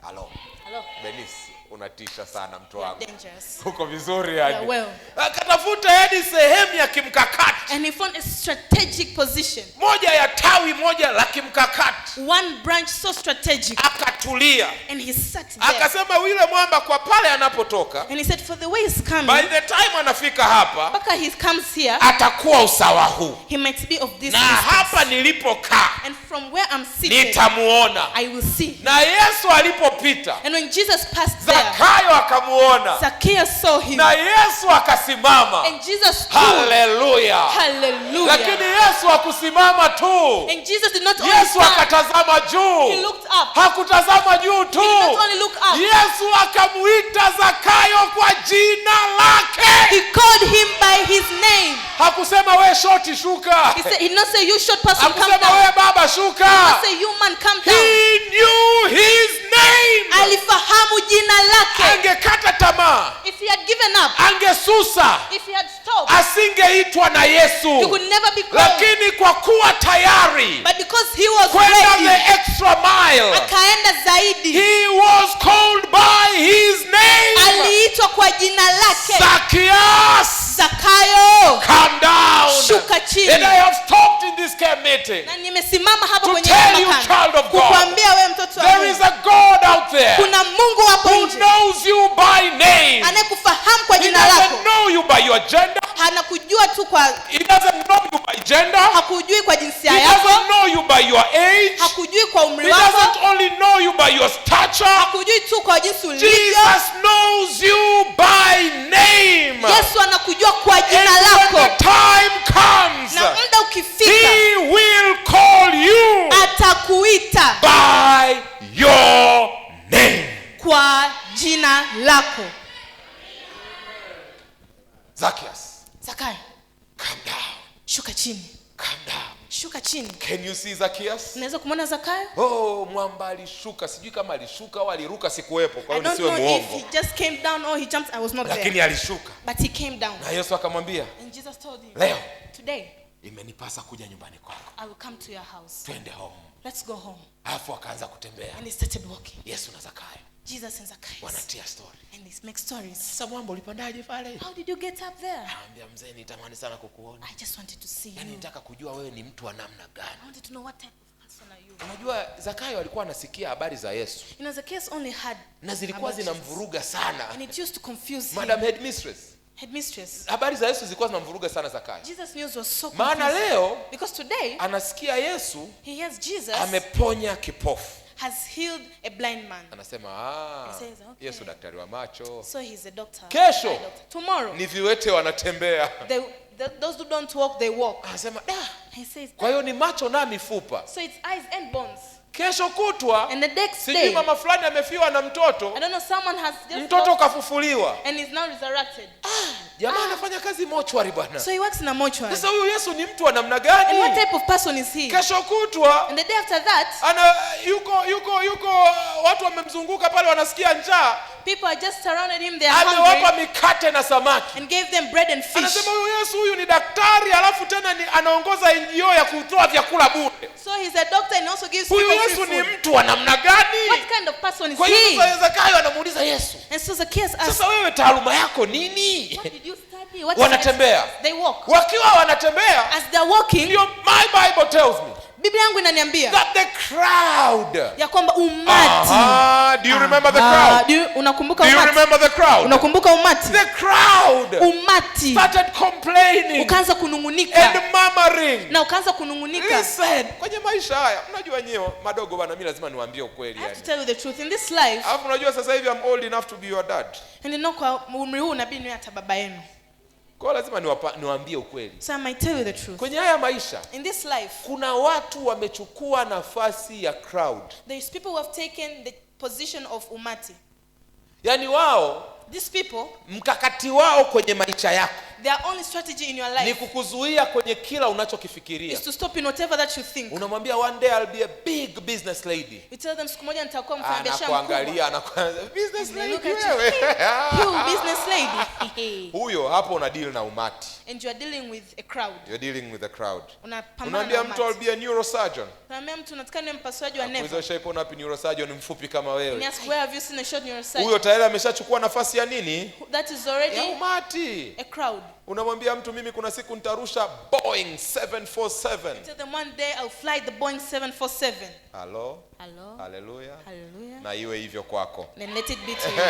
Hello. Hello. Benis, unatisha sana mtu You are wangu. dangerous. Uko vizuri yani. Yeah, well. Akatafuta hadi sehemu ya kimkakati. And he found a strategic position. Moja ya tawi moja la kimkakati. One branch so strategic. Akatulia. And he sat there. Akasema yule mwamba kwa pale anapotoka. And he said, for the way he's coming, by the time anafika hapa, mpaka he comes here, atakuwa usawa huu. he might be of this na distance. hapa nilipokaa, And from where I'm seated, nitamuona. I will see. Na Yesu alipopita, And when Jesus passed there, Zakayo akamuona. Zacchaeus saw him. Na Yesu akasimama. And Jesus stood. Hallelujah. Hallelujah. Lakini Yesu hakusimama tu. And Jesus did not only Yesu stand, akatazama juu. he looked up. Hakutazama juu tu. He did not only look up. Yesu akamuita Zakayo kwa jina lake. He called him by his name. Hakusema we shoti shuka. He did not say, you short person, come Hakusema down. we baba He did shuka. not say, you man, come down. He knew his name. Alifahamu jina lake. Angekata tamaa, If he had given up, angesusa, if he had stopped, asingeitwa na he Yesu. could never be called. Lakini kwa kuwa tayari But because he was kwenda ready, the extra mile, akaenda zaidi. he was called by his name. Aliitwa kwa jina lake. Zacchaeus, Zakayo, come down. shuka chini. And I have stopped in this camp meeting Na nimesimama hapa to kwenye tell you, makano child of God, kukwambia wewe mtoto wa there is Mungu, a God out there kuna Mungu hapo who nje knows you by name. anayekufahamu kwa He jina doesn't lako. know you by your gender. Hanakujua tu kwa, He doesn't know you by gender. hakujui kwa jinsia He yako, doesn't know you by your age. hakujui kwa umri He wako, doesn't only know you by your stature. hakujui tu kwa jinsi ulivyo. Jesus knows you by name. Yesu anakujua kwa And jina when lako. the time comes, Na muda ukifika, He will call you atakuita by your name. kwa jina lako. Zacchaeus, Zakayo, come down. shuka chini. Come down. Shuka chini. Can you see Zacchaeus? Unaweza kumwona Zakayo? Oh, mwamba alishuka. Sijui kama alishuka au aliruka, sikuwepo. Kwa I hiyo don't nisiwe know if muongo. he just came down or he jumped. I was not there. Lakini alishuka. But he came down. Na Yesu akamwambia, And Jesus told him, leo today imenipasa kuja nyumbani kwako. I will come to your house. Twende home. Let's go home. Alafu akaanza kutembea. And he started walking. Yesu na Zakayo Jesus and Zacchaeus. wanatia story. And he makes stories. Sasa mwamba ulipandaje pale? How did you get up there? Anambia mzee, nitamani sana kukuona. I just wanted to see Yaani you. nitaka kujua wewe ni mtu wa namna I gani. wanted to know what type of person are you. Unajua Zakayo alikuwa anasikia habari za Yesu. You know, Zacchaeus only had Na zilikuwa about Jesus. zinamvuruga sana. And it used to confuse him. Madam Headmistress. Headmistress. Habari za Yesu zilikuwa zinamvuruga sana Zakayo. Jesus' news was so Maana confusing. leo Because today anasikia Yesu he hears Jesus ameponya kipofu. has healed a blind man. Anasema He says, okay. Yesu daktari wa macho. So he's a doctor. Kesho. Eye doctor. Tomorrow. Ni viwete wanatembea. Those who don't walk, they walk. Anasema He says, kwa hiyo ni macho na mifupa. so it's eyes and bones. Kesho kutwa And the next sijui day, mama fulani amefiwa na mtoto. I don't know, someone has just Mtoto lost kafufuliwa. and is now resurrected. Jamaa anafanya kazi mochwari bwana. So he works in a mortuary. Sasa huyu Yesu ni mtu wa namna And what gani? type of person is he? Kesho kutwa And the day after that, yuko watu wamemzunguka pale wanasikia njaa. people are just surrounded him, they are hungry, Amewapa mikate na samaki. and gave them bread and fish. Anasema huyu Yesu huyu ni daktari alafu tena anaongoza NGO ya kutoa vyakula bure. So he's a doctor and also gives Huyu people Yesu free ni food. mtu wa namna gani? What kind of person is Kwa hiyo he? sasa Zakayo anamuuliza Yesu, And so Zacchaeus asked, sasa wewe taaluma yako nini? what did you study? What Wanatembea. They walk. Wakiwa wanatembea, As they're walking, ndio my Bible tells me Biblia yangu inaniambia that the crowd. ya kwamba umati. Do you remember the crowd? Unakumbuka Do you umati? remember the crowd? Unakumbuka umati? The crowd Umati started complaining ukaanza and kunungunika murmuring. na ukaanza kunungunika. Listen, kwenye maisha haya, unajua nyewe madogo bana, mimi lazima niwaambie ukweli I have to yani. tell you the truth in this life. Alafu unajua sasa hivi I'm old enough to be your dad. And you kwa umri huu nabii ni hata baba yenu. Kwa lazima niwaambie ukweli. So I might tell you the truth. Kwenye haya maisha, In this life, kuna watu wamechukua nafasi ya crowd. there is people who have taken the position of umati. Yaani wao, These people, mkakati wao kwenye maisha yako their only strategy in your ni life kukuzuia kwenye kila unachokifikiria. is to stop in whatever that you think. Unamwambia one day I'll be a big business lady. You tell them siku moja nitakuwa mfanyabiashara mkubwa. Anakuangalia, business They lady look at wewe. you business lady. Huyo hapo una deal na umati. And you are dealing with a crowd. You're dealing with a crowd. Unapambana Unaambia na mtu I'll umati. be a neurosurgeon. Unaambia mtu nataka niwe mpasuaji wa Kuizo neva. shape wapi neurosurgeon mfupi kama wewe. Ni ask where have you seen a short neurosurgeon? Huyo tayari ameshachukua nafasi ya nini? That is already Ya umati. a crowd. Unamwambia mtu mimi kuna siku nitarusha Boeing 747. Tell them one day I'll fly the Boeing 747. Hello? Hello. Hallelujah. Hallelujah. Na iwe hivyo kwako. Then let it be to you.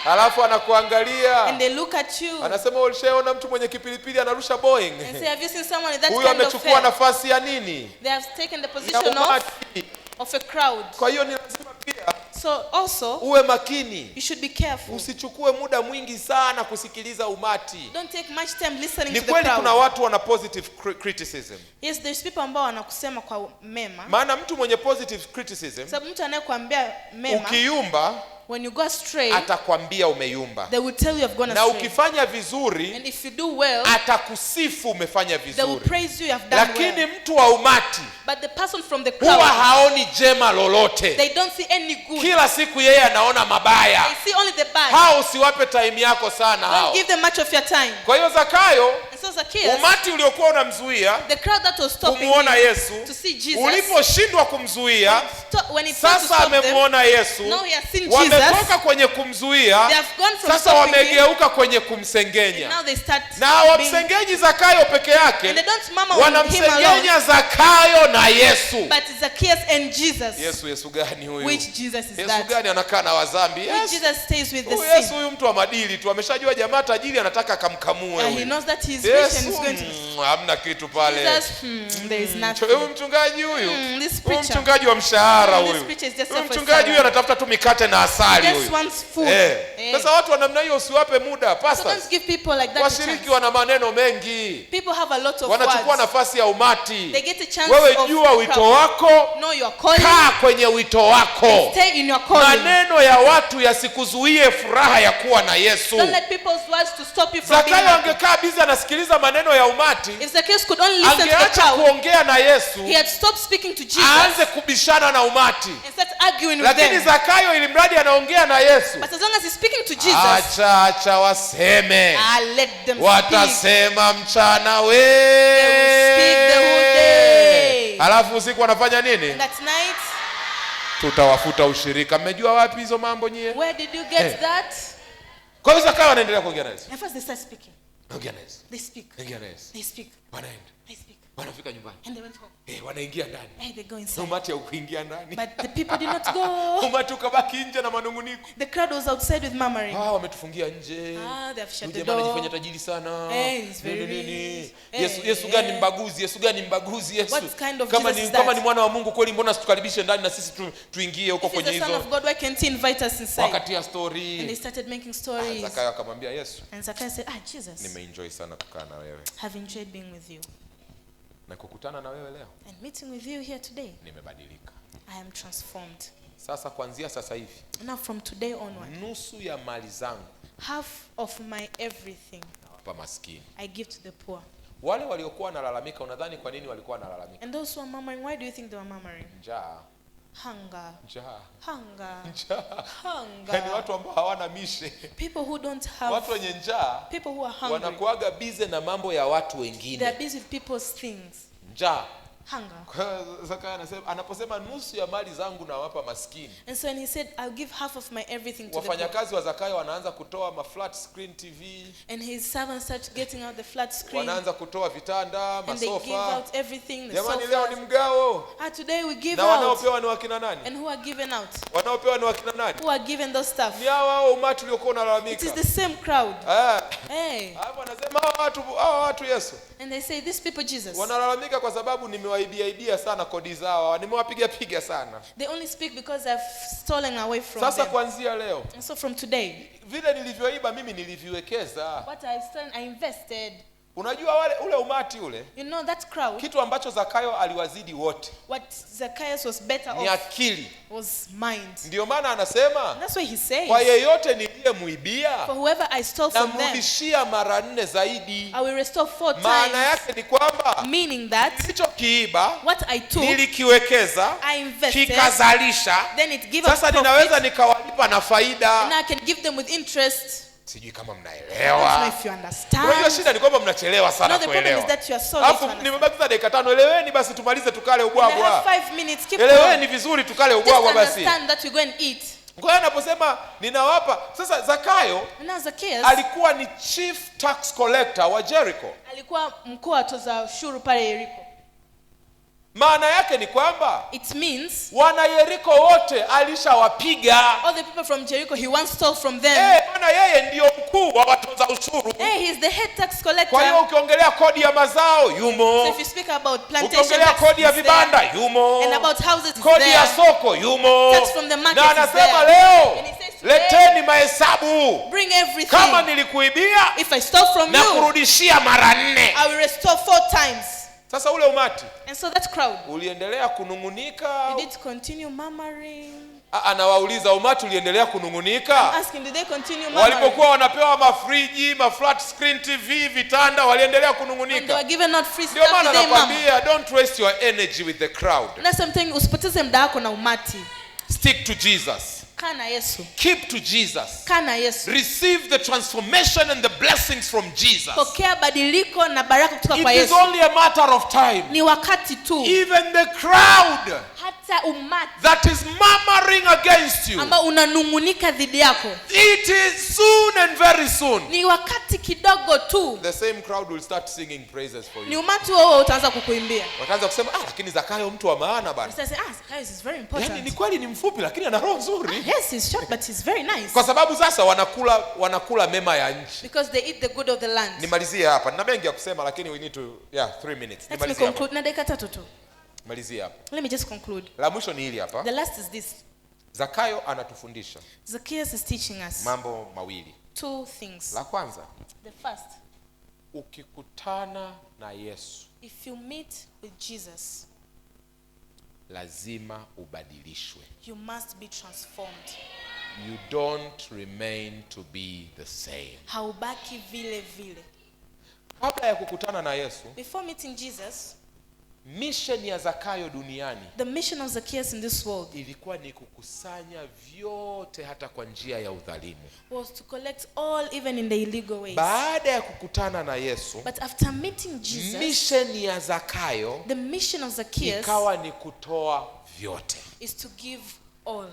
Alafu anakuangalia. And they look at you Anasema ulishaona mtu mwenye kipilipili anarusha Boeing. and say, have you seen someone with that Huyo kind of amechukua fare? nafasi ya nini? They have taken the Ya position umati. of a crowd. Kwa hiyo ni lazima pia So also, uwe makini. you should be careful. Usichukue muda mwingi sana kusikiliza umati. Don't take much time listening Ni to the kweli kuna crowd. watu wana positive criticism. Yes, there's people ambao wanakusema kwa mema. Maana mtu mwenye positive criticism Sababu mtu anayekuambia mema, ukiyumba when you go astray, atakwambia umeyumba. they will tell you you've gone Na astray. ukifanya vizuri And if you do well, atakusifu umefanya they will vizuri. praise you, you have done Lakini well. mtu wa umati But the person from the huwa crowd, haoni jema lolote. they don't see any good. Kila siku yeye anaona mabaya. They see only the bad. Hao usiwape time yako sana hao. Don't give them much of your time. Kwa hiyo Zakayo, And so Zacchaeus, umati uliokuwa unamzuia the crowd that was stopping kumuona him Yesu, to see Jesus, uliposhindwa kumzuia, when he tried to sasa stop them, amemuona Yesu. now he has seen Jesus. Wametoka kwenye kumzuia, They have gone from sasa stopping him, wamegeuka kwenye and kumsengenya. now they start Na being, hawamsengenyi Zakayo peke yake, and they don't murmur on him alone, wanamsengenya Zakayo na Yesu. but Zacchaeus and Jesus. Yesu gani huyu? Which Jesus is Yesu that? gani anakaa na wazambi? Which Jesus stays with the Huyu Yesu sin. huyu mtu wa madili tu, ameshajua jamaa tajiri anataka akamkamue And he huyu. knows that he is rich and Yesu he's going to. hamna kitu pale. Jesus, there is nothing. Huyu mchungaji huyu, This huyu preacher. mchungaji wa mshahara This huyu. preacher is just Huyu there for mchungaji huyu salary. anatafuta tu mikate na asali Just huyu. wants food. Sasa watu wa namna hiyo usiwape muda. So Pastors, don't give people like that a washiriki chance. wana maneno mengi. People have a lot of Wanachukua words. nafasi ya umati. They get a chance Wewe of jua the wito crowd. wako, Know your calling. kaa kwenye wito wako. Stay in your calling. Maneno ya watu yasikuzuie furaha ya kuwa na Yesu. Don't let people's words to stop you from being Zakayo happy. angekaa bizi anasikiliza maneno ya umati, If Zacchaeus could only listen to the angeacha crowd, kuongea na Yesu, he had stopped speaking to Jesus aanze kubishana na umati. and start arguing with Lakini them. Zakayo ili mradi anaongea na Yesu, But as long as he's speaking to Jesus, acha waseme. let them speak. Watasema mchana They will speak the whole day. Alafu usiku wanafanya nini? And at night, Tutawafuta ushirika. Mmejua wapi hizo mambo nyie? where did you get that? Kwa hiyo Zakayo anaendelea kuongea na Yesu. And first they start speaking. Ongea na Yesu. They speak. Ongea na Yesu. They speak. Wanaenda. They speak. wanafika nyumbani. And they went home. Wanaingia ndani. Hey, they go Na inside. umati haukuingia ndani. But the people did not go. Umati ukabaki nje na manunguniko. The crowd was outside with murmuring. Wametufungia nje. They have shut the Jamaa door. anajifanya tajiri sana. He's very rich. Yesu gani mbaguzi? Yesu gani mbaguzi? Yesu. What kind of Kama Jesus is ni kama that? ni mwana wa Mungu kweli, mbona situkaribishe ndani na sisi tuingie huko If he's kwenye the son hizo? of God, why can't he invite us inside? Wakati ya And they story. started making stories. Zakayo akamwambia Yesu, And Zacchaeus said, Jesus, nimeenjoy sana kukaa na wewe. have enjoyed being with you. Na kukutana na wewe leo And meeting with you here today, nimebadilika. I am transformed. Sasa kuanzia sasa hivi, Now from today onward, nusu ya mali zangu half of my everything nawapa maskini. I give to the poor. Wale waliokuwa wanalalamika, unadhani kwa nini walikuwa wanalalamika? And those who are murmuring, why do you think they were murmuring? Njaa. Hunger. Njaa. Hunger. Njaa. Hunger. Yaani watu ambao hawana mishe. People who don't have, Watu wenye njaa people who are hungry, wanakuaga busy na mambo ya watu they are wengine. busy with people's things. Njaa. Hunger. Kwa hiyo Zakayo anaposema nusu ya mali zangu nawapa maskini. And so when he said, I'll give half of my everything to the poor. Wafanyakazi wa Zakayo wanaanza kutoa flat screen TV, And his servants start getting out the flat screen. wanaanza kutoa vitanda, And they give masofa. out everything, the Jamani, leo ni sofas. mgao. Today we give Na out. wanaopewa ni wakina nani? And who are given out? Wanaopewa ni wakina nani? Who are given those stuff? Ni hao umati uliokuwa It is unalalamika. the same crowd. Hey. Hapo anasema hao watu Yesu And they say, these people, Jesus, wanalalamika kwa sababu nimewaibia sana kodi zao, nimewapiga sana. they only speak because I've stolen away from Sasa them. kuanzia leo, And so from today, vile nilivyoiba mimi niliviwekeza. what I've stolen, I invested. Unajua ule umati ule, You know that crowd, kitu ambacho Zakayo aliwazidi wote what Zacchaeus was better ni off akili. was mind. Ndio maana anasema And that's why he says, kwa yeyote niliyemuibia for whoever I stole from them, namrudishia mara 4 zaidi. I will restore 4 Maana times. yake ni kwamba Meaning that nilichokiiba what I took, nilikiwekeza, I invested, kikazalisha. then it gave us Sasa profit. ninaweza nikawalipa na faida. And I can give them with interest. Sijui kama I don't know mnaelewa. if you understand. Unajua shida ni kwamba mnachelewa No, sana the problem is kuelewa. that you are so late to Alafu understand. nimebakiza dakika 5, eleweni basi tumalize tukale And I ubwabwa. have 5 minutes. Keep Eleweni going. vizuri tukale Just ubwabwa basi. understand that we go and eat. Kwa hiyo anaposema ninawapa, sasa Zakayo Now Zacchaeus alikuwa ni chief tax collector wa Jericho. alikuwa mkuu wa toza ushuru pale Yeriko. Maana yake ni kwamba It means wana Yeriko wote alishawapiga. all the people from Jericho he once stole from them. Maana yeye ndio mkuu wa watoza ushuru. Hey, he's the head tax collector. Kwa hiyo ukiongelea kodi ya mazao yumo. So if you speak about plantation Ukiongelea tax, kodi ya he's vibanda there. yumo. And about houses, he's Kodi ya there. soko yumo. Tax from the market Na is anasema there. leo And he says today, leteni mahesabu. bring everything. Kama nilikuibia If I stole from na you, kurudishia mara 4. I will restore 4 times. Sasa ule umati And so that crowd, uliendelea kunungunika. did it continue murmuring? Anawauliza umati uliendelea kunungunika. Asking, did they continue murmuring? Walipokuwa wanapewa mafriji, flat screen TV, vitanda, waliendelea When they kunungunika. were given out free Ndio stuff, maana did they murmur? nakwambia don't waste your energy with the crowd. Na something, usipoteze muda wako na umati. Stick to Jesus. Kana Yesu. Keep to Jesus. Kana Yesu. Receive the transformation and the blessings from Jesus. Pokea badiliko na baraka kutoka It kwa is Yesu. only a matter of time. Ni wakati tu. Even the crowd Hata umati that is murmuring against you, ambao unanungunika dhidi yako, it is soon and very soon. ni wakati kidogo tu. The same crowd will start singing praises for Ni you. umati wao utaanza kukuimbia. Wataanza kusema lakini Zakayo mtu wa maana bana. They say, Zacchaeus is very Yaani important. ni kweli ni mfupi lakini ana roho nzuri. Yes, he's short but he's very nice. Kwa sababu sasa wanakula mema ya nchi. Because they eat the good of the land. Nimalizie hapa. Nina mengi ya kusema lakini we need to 3 minutes. Let me Nimalizie hapa. conclude. Na dakika 3 tu. Malizie hapa. Let me just conclude. La mwisho ni hili hapa. The last is this. Zakayo anatufundisha Zacchaeus is teaching us mambo mawili. 2 things. La kwanza, The first, ukikutana na Yesu if you meet with Jesus, lazima ubadilishwe. you must be transformed. You don't remain to be the same. Haubaki vile vile. Kabla ya kukutana na Yesu, Before meeting Jesus, mission ya Zakayo duniani the mission of Zacchaeus in this world ilikuwa ni kukusanya vyote hata kwa njia ya udhalimu. was to collect all, even in the illegal ways. Baada ya kukutana na Yesu, But after meeting Jesus, mission ya Zakayo the mission of Zacchaeus ikawa ni kutoa vyote. is to give all.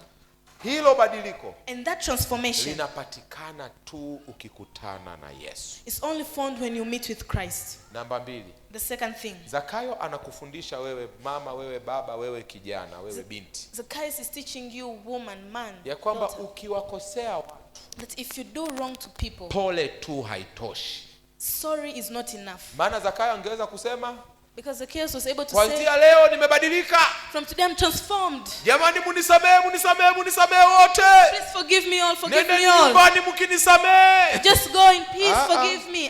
Hilo badiliko And that transformation linapatikana tu ukikutana na Yesu. is only found when you meet with Christ. Namba 2. The second thing, Zakayo anakufundisha wewe mama, wewe baba, wewe kijana, wewe binti, Zacchaeus is teaching you, woman, man, ya kwamba daughter, ukiwakosea watu, that if you do wrong to people, pole tu haitoshi. sorry is not enough. Maana Zakayo angeweza kusema, Because Zacchaeus was able to say, kuanzia leo nimebadilika. from today I'm transformed. Jamani, munisamehe wote. Please forgive me all, forgive Nendeni me all. nyumbani mkinisamehe. Just go in peace, Ah, ah. forgive me.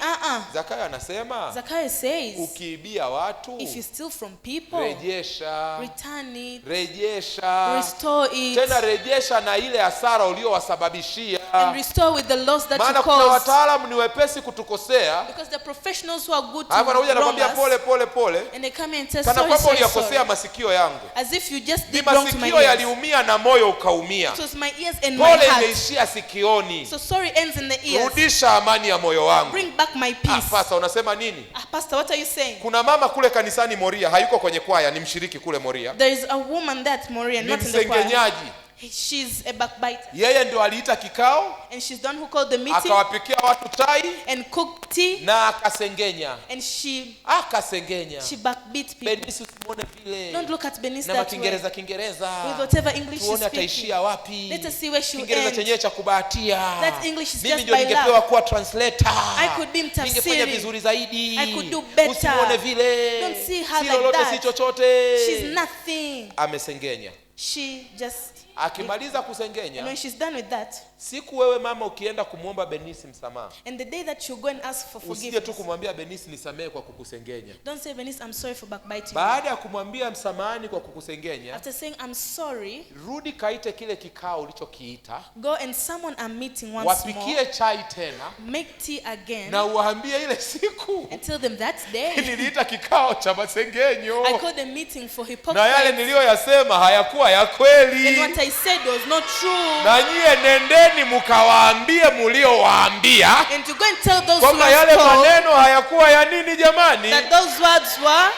Zakayo anasema, Zacchaeus says, ukiibia watu, if you steal from people, rejesha. return it, Rejesha. restore it, Tena rejesha na ile hasara uliowasababishia. and restore with the loss that you Maana kuna caused. wataalamu ni wepesi kutukosea. Because the professionals who are good to Hapo anakuja wrong anakuambia us, pole. and they come and tell Kana sorry, kwamba sorry, uliyakosea sorry. masikio yangu. As if you just Ni did wrong to my masikio ears. yaliumia na moyo ukaumia. It was my ears and my Pole heart. imeishia sikioni. So sorry ends in the ears. Rudisha amani ya moyo wangu. Bring back my peace. Sasa unasema nini? Pastor, what are you saying? Kuna mama kule kanisani Moria, hayuko kwenye kwaya, ni mshiriki kule Moria. There is a woman that Moria, Ni not in the choir. msengenyaji. She's a backbiter. Yeye ndio aliita kikao, And she's the one who called the meeting akawapikia watu tai and cooked tea. na akasengenya. And she Akasengenya. backbeat people. Benisi usimwone vile. Don't look at Benis Na that way. Kiingereza. With whatever English she's Tuone speaking. ataishia wapi. Let us see where she will Kiingereza end. chenyewe cha kubahatia. That English is Mimi just ndio by ningepewa luck. kuwa translator. I could be mtafsiri. Ningefanya vizuri zaidi. I could do better. Usimuone vile. Don't see her Si like lolote, that. si chochote. She's nothing. Amesengenya. She just, Akimaliza and kusengenya, when she's done with that, siku wewe mama ukienda kumwomba Benisi msamaha, and the day that you go and ask for usije tu forgiveness, kumwambia Benisi nisamehe kwa kukusengenya. don't say, Benis, I'm sorry for backbiting you. Baada ya kumwambia msamahani kwa kukusengenya, After saying, I'm sorry, rudi kaite kile kikao ulichokiita, go and summon a meeting once more, wapikie chai tena make tea again, na uwaambie ile siku and tell them that day niliita kikao cha masengenyo I called a meeting for na yale hypocrisy, niliyoyasema hayakuwa ya and kweli, what I said was not true. na nyie nendeni mkawaambie muliowaambia And to go and tell those who kwamba are yale told maneno hayakuwa ya nini jamani. that those words were,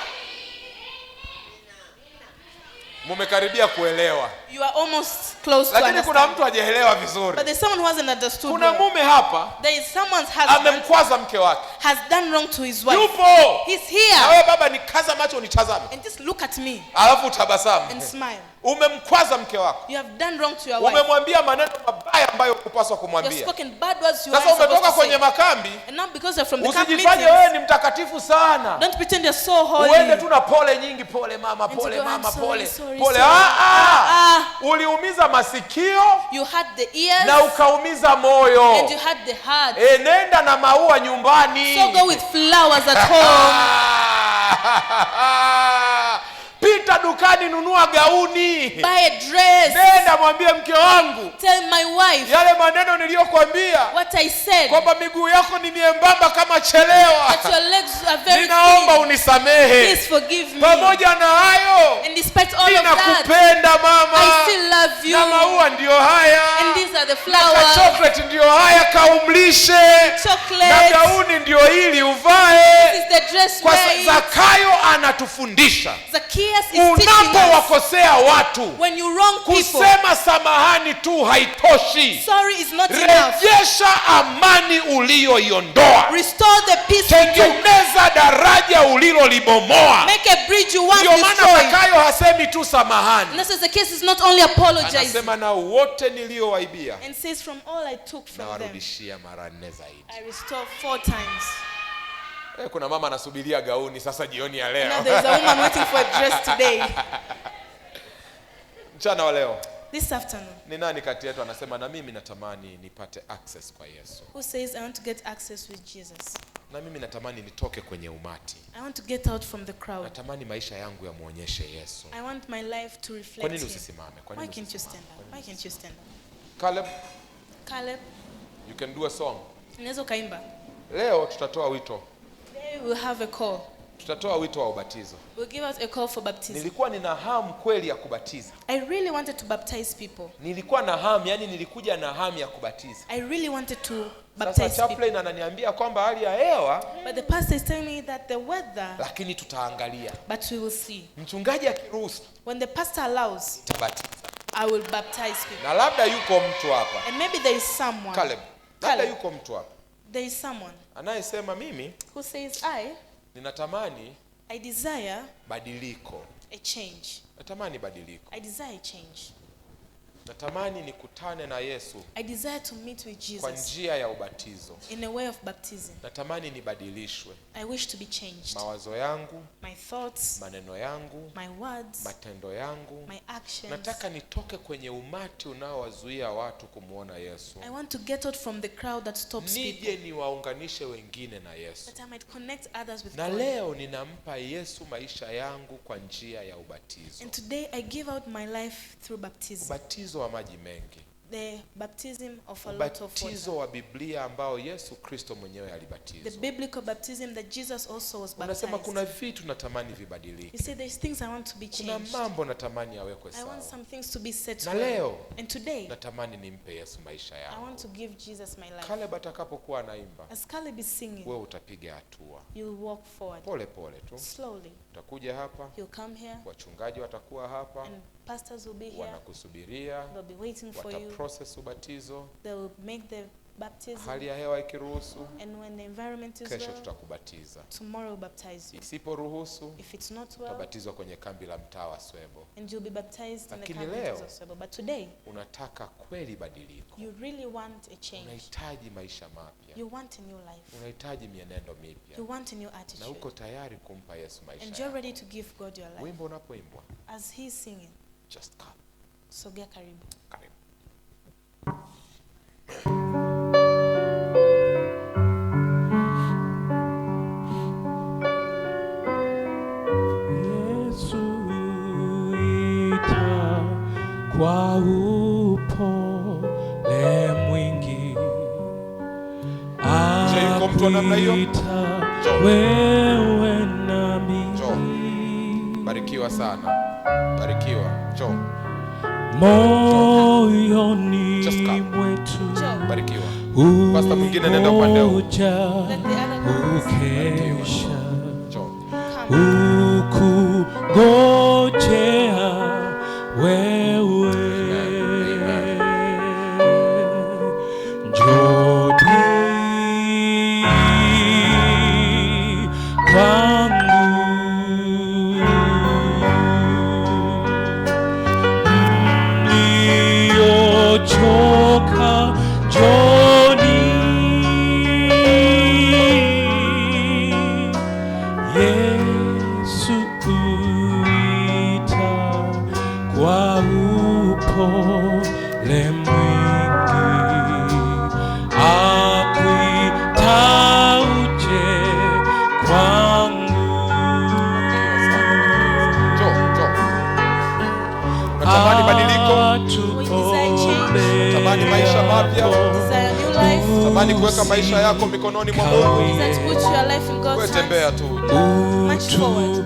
Mumekaribia kuelewa, you are almost close to lakini kuna understand. mtu hajaelewa vizuri. But there's someone who hasn't understood. Kuna well. mume hapa There is someone's husband amemkwaza mke wake, has done wrong to his wife. yupo He's na here. wewe baba, nikaza macho unitazame, And just look at me alafu utabasamu. and smile. Umemkwaza mke wako, You have done wrong to your wife. umemwambia maneno mabaya ambayo hukupaswa You have kumwambia. spoken bad words you Sasa weren't supposed umetoka to kwenye say. makambi, And now because you're from the camp usijifanye meetings, wewe ni mtakatifu sana, don't pretend you're so holy. uende tu na pole nyingi, pole mama, And to pole go, mama, I'm sorry, pole sorry, pole. sorry. Uliumiza masikio You had the ears na ukaumiza moyo. and you had the heart. Nenda na maua nyumbani. So go with flowers at home. Pita dukani, nunua gauni. Buy a dress. Nenda mwambie mke wangu, Tell my wife yale maneno niliyokuambia what I said. kwamba miguu yako ni miembamba kama chelewa, That your legs are very ninaomba thin. unisamehe. Please forgive me. Pamoja na hayo, And despite all of that, ninakupenda mama, I still love you. na maua ndio haya, And these are the na flowers. chocolate ndio haya, kaumlishe, na Chocolate. gauni ndio hili uvae. This is the dress Kwa made. Zakayo anatufundisha, Zacchaeus is teaching us. unapowakosea watu, When you wrong people, kusema samahani tu haitoshi. sorry is not enough. Rejesha amani uliyoiondoa, Restore the peace you took. tengeneza daraja ulilolibomoa. Make a bridge you once Ndio maana destroyed. Zakayo hasemi tu samahani, And this is the case, is not only apologizing. anasema na wote niliowaibia And says, from all I took from them, nawarudishia mara 4 zaidi. I restore 4 times. Kuna mama anasubiria gauni sasa jioni ya leo. Now there is a woman waiting for a dress today. Mchana wa leo, This afternoon, ni nani kati yetu anasema na mimi natamani nipate access kwa Yesu, who says, I want to get access with Jesus. na mimi natamani nitoke kwenye umati, I want to get out from the crowd. natamani maisha yangu yamuonyeshe Yesu. I want my life to Kwa reflect nini him. usisimame? Kwa Why nini can't you usisimame? stand up? Why can't you stand up? Caleb, Caleb, you can do a song. unaweza ukaimba. Leo tutatoa wito. Today we'll have a call. Tutatoa wito wa ubatizo. We'll give out a call for baptism. Nilikuwa nina hamu kweli ya kubatiza. I really wanted to baptize people. Nilikuwa na hamu, yani nilikuja na hamu ya kubatiza. I really wanted to Sasa baptize people. chaplain ananiambia kwamba hali ya hewa, But the pastor is telling me that the weather, lakini tutaangalia. but we will see. Mchungaji akiruhusu, When the pastor allows, tabatiza. I will baptize people. Na labda yuko mtu hapa. And maybe there is someone. Caleb. Labda yuko mtu hapa. There is someone anayesema mimi who says, ninatamani I desire badiliko. a change. Natamani badiliko. I desire a change. Natamani nikutane na Yesu. I desire to meet with Jesus. Kwa njia ya ubatizo. In a way of baptism. Natamani nibadilishwe. I wish to be changed. Mawazo yangu, my thoughts, maneno yangu, my words, matendo yangu, my actions. Nataka nitoke kwenye umati unaowazuia watu kumuona Yesu. I want to get out from the crowd that stops people. Nije niwaunganishe wengine na Yesu. That I might connect others with Na God. leo ninampa Yesu maisha yangu kwa njia ya ubatizo. And today I give out my life through baptism. Ubatizo wa maji mengi. The baptism of a lot of water. Ubatizo wa Biblia ambao Yesu Kristo mwenyewe alibatizwa. The biblical baptism that Jesus also was baptized. Unasema kuna vitu natamani vibadilike. You say there's things I want to be Kuna changed. mambo natamani yawekwe I want sawa. some things to be set Na right. leo And today natamani nimpe Yesu maisha I yangu. want to give Jesus my life. Caleb atakapokuwa anaimba, As Caleb is singing, wewe utapiga hatua. you'll walk forward. Pole pole tu. Slowly. Utakuja hapa, You'll come here wachungaji watakuwa hapa, and pastors will be here. wanakusubiria, They'll be waiting for you. wataprocess ubatizo. They will make the baptism. Hali ya hewa ikiruhusu, And when the environment is kesho well, tutakubatiza. tomorrow we'll baptize you. Isiporuhusu, If it's not well, utabatizwa kwenye kambi la mtaa wa Swebo. and you'll be baptized in the Lakini campus leo, of Swebo. But today, unataka kweli badiliko. you really want a change. Unahitaji maisha mapya. You want a new life. Unahitaji mienendo mipya. You want a new Na attitude. uko tayari kumpa Yesu maisha And you're yako. ready to give God your life. Wimbo unapoimbwa, As he's singing, just come. sogea karibu. Karibu. Yesu ita kwa upole mwingi, Je, yuko mtu wa namna hiyo? akuita Njoo. wewe nami. Njoo. Barikiwa sana. Barikiwa. Njoo. Moyoni Just come. mwetu Joe, Barikiwa. Pastor mwingine nenda upande huu. umoja let the other ones ukesha Njoo. come. ukungojea wewe. Amen. Njoni kwangu, mliochoka njoni. Yesu uita kwa upole mwingi, akuita uje kwangu. Njoo. Njoo. Unatamani badiliko? Unatamani maisha mapya? Desire a new life. Unatamani kuweka maisha yako mikononi mwa Mungu? Desire to put your life in Wewe God's tembea hands. tu. March forward.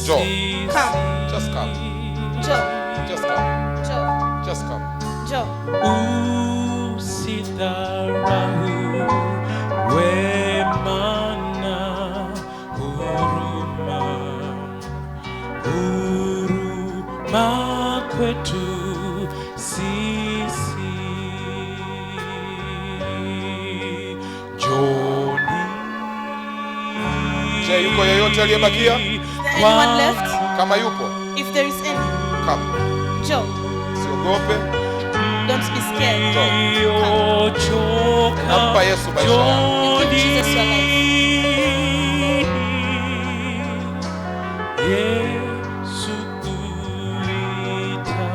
Njoo. Just come. Joe, Just come. Joe, Just come. Joe. Usidharau wema na huruma kwetu sisi. Njoni. Je, yuko yeyote aliyebakia? Is there anyone left? Kama yupo, If there is any, come. Joe, Usiogope. don't be scared. Come. Nampa Yesu maisha yako. You give Jesus your life. Yesu uita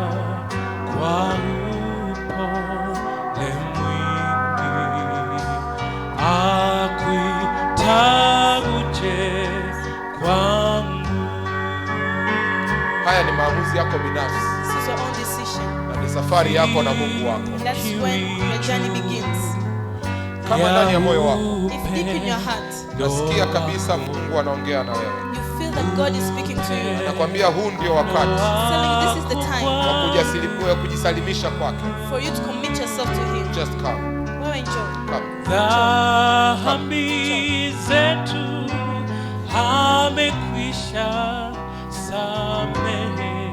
kwa upole mwingi, akuita uje kwangu. Haya ni maamuzi yako binafsi. This is your own decision. Na ni safari yako na Mungu wako. That's when your journey begins. Kama ndani ya moyo wako If deep in your heart nasikia kabisa Mungu anaongea na wewe, you feel that God is speaking to you, nakwambia huu ndio wakati telling you this is the time wa kujisalimisha kwake. for you to commit yourself to Him. Just come. Wewe enjoy. Come. Dhambi zetu amekwisha samehe,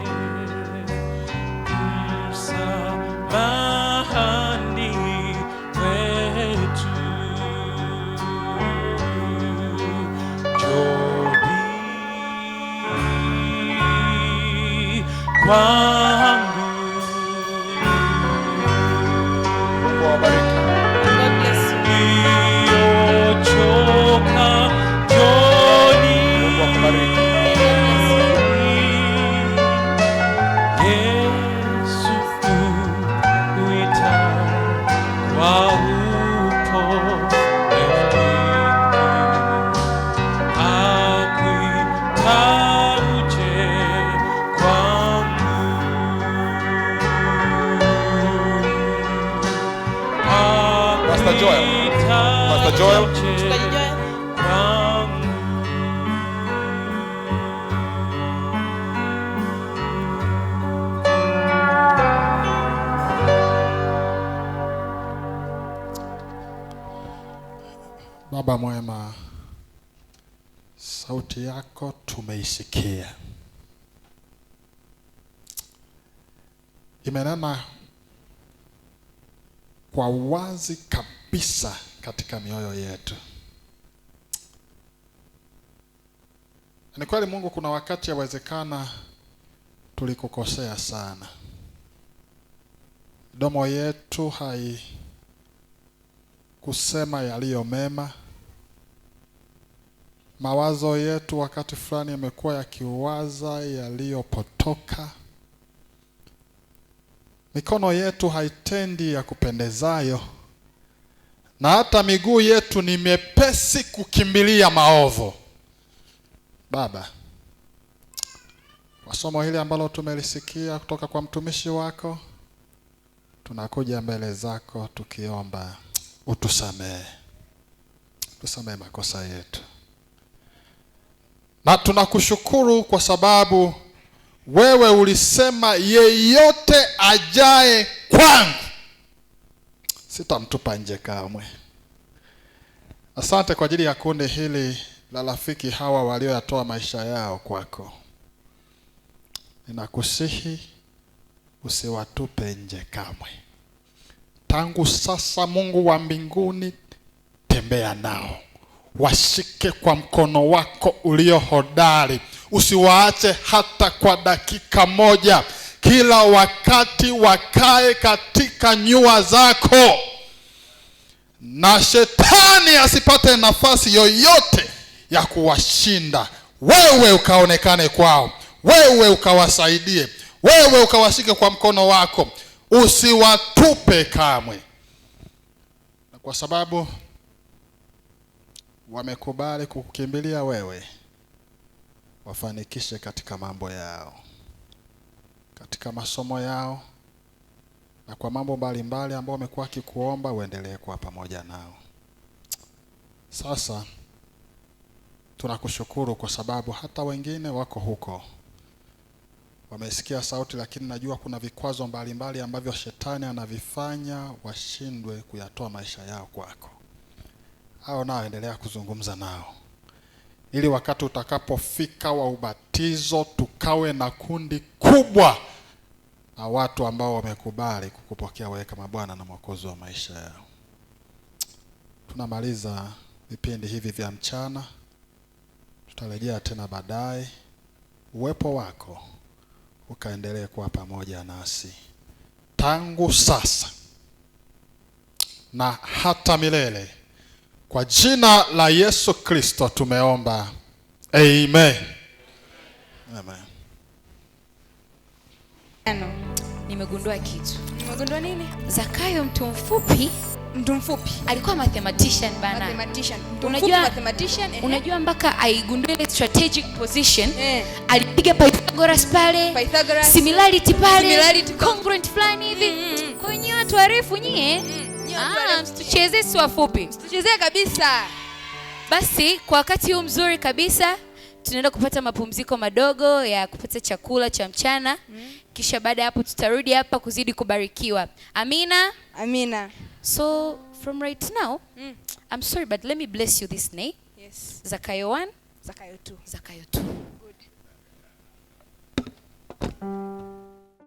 kwangu. Mungu awabariki. God bless you. Niliochoka njoni. Mungu akubariki. Yesu huita kwa upole mwingi, akuita uje kwangu. Pastor Joel. Akuita Pastor Joel. uje Mchungaji Joel. kwangu. Baba mwema, sauti yako tumeisikia. Imenena kwa wazi kabisa katika mioyo yetu. Ni kweli Mungu, kuna wakati yawezekana tulikukosea sana. Midomo yetu kusema yaliyo mema. Mawazo yetu wakati fulani yamekuwa yakiwaza yaliyopotoka. Mikono yetu haitendi ya kupendezayo, na hata miguu yetu ni mepesi kukimbilia maovu. Baba, kwa somo hili ambalo tumelisikia kutoka kwa mtumishi wako, tunakuja mbele zako tukiomba utusamehe. Tusamehe makosa yetu. Na tunakushukuru kwa sababu wewe ulisema yeyote ajaye kwangu sitamtupa nje kamwe. Asante kwa ajili ya kundi hili la rafiki hawa walioyatoa maisha yao kwako. Ninakusihi usiwatupe nje kamwe. Tangu sasa, Mungu wa mbinguni, tembea nao. Washike kwa mkono wako ulio hodari. Usiwaache hata kwa dakika moja. Kila wakati wakae katika nyua zako, na shetani asipate nafasi yoyote ya kuwashinda. Wewe ukaonekane kwao, wewe ukawasaidie, wewe ukawashike kwa mkono wako. Usiwatupe kamwe. Na kwa sababu wamekubali kukukimbilia wewe, wafanikishe katika mambo yao, katika masomo yao, na kwa mambo mbalimbali ambao wamekuwa wakikuomba, uendelee kuwa pamoja nao. Sasa tunakushukuru kwa sababu hata wengine wako huko wamesikia sauti, lakini najua kuna vikwazo mbalimbali ambavyo shetani anavifanya washindwe kuyatoa maisha yao kwako. Hao nao endelea kuzungumza nao, ili wakati utakapofika wa ubatizo tukawe na kundi kubwa na watu ambao wamekubali kukupokea wewe kama Bwana na Mwokozi wa maisha yao. Tunamaliza vipindi hivi vya mchana, tutarejea tena baadaye. Uwepo wako ukaendelee kuwa pamoja nasi tangu sasa na hata milele. Kwa jina la Yesu Kristo tumeomba. Amen. Amen. Nimegundua kitu. Umegundua nini? Zakayo mtu mfupi alikuwa mathematician bana. Mathematician. Unajua mpaka aigundue ile strategic position. Alipiga Pythagoras pale. Similarity pale. Congruent fulani hivi. Kwa hiyo watu warefu nyie. Msichezee si wafupi. Tuchezee kabisa. Basi kwa wakati huu mzuri kabisa tunaenda kupata mapumziko madogo ya kupata chakula cha mchana. Kisha baada hapo tutarudi hapa kuzidi kubarikiwa. Amina. Amina. So from right now, I'm sorry but let me bless you this name. Yes. Zakayo 1, Zakayo 2. Zakayo 2. Good.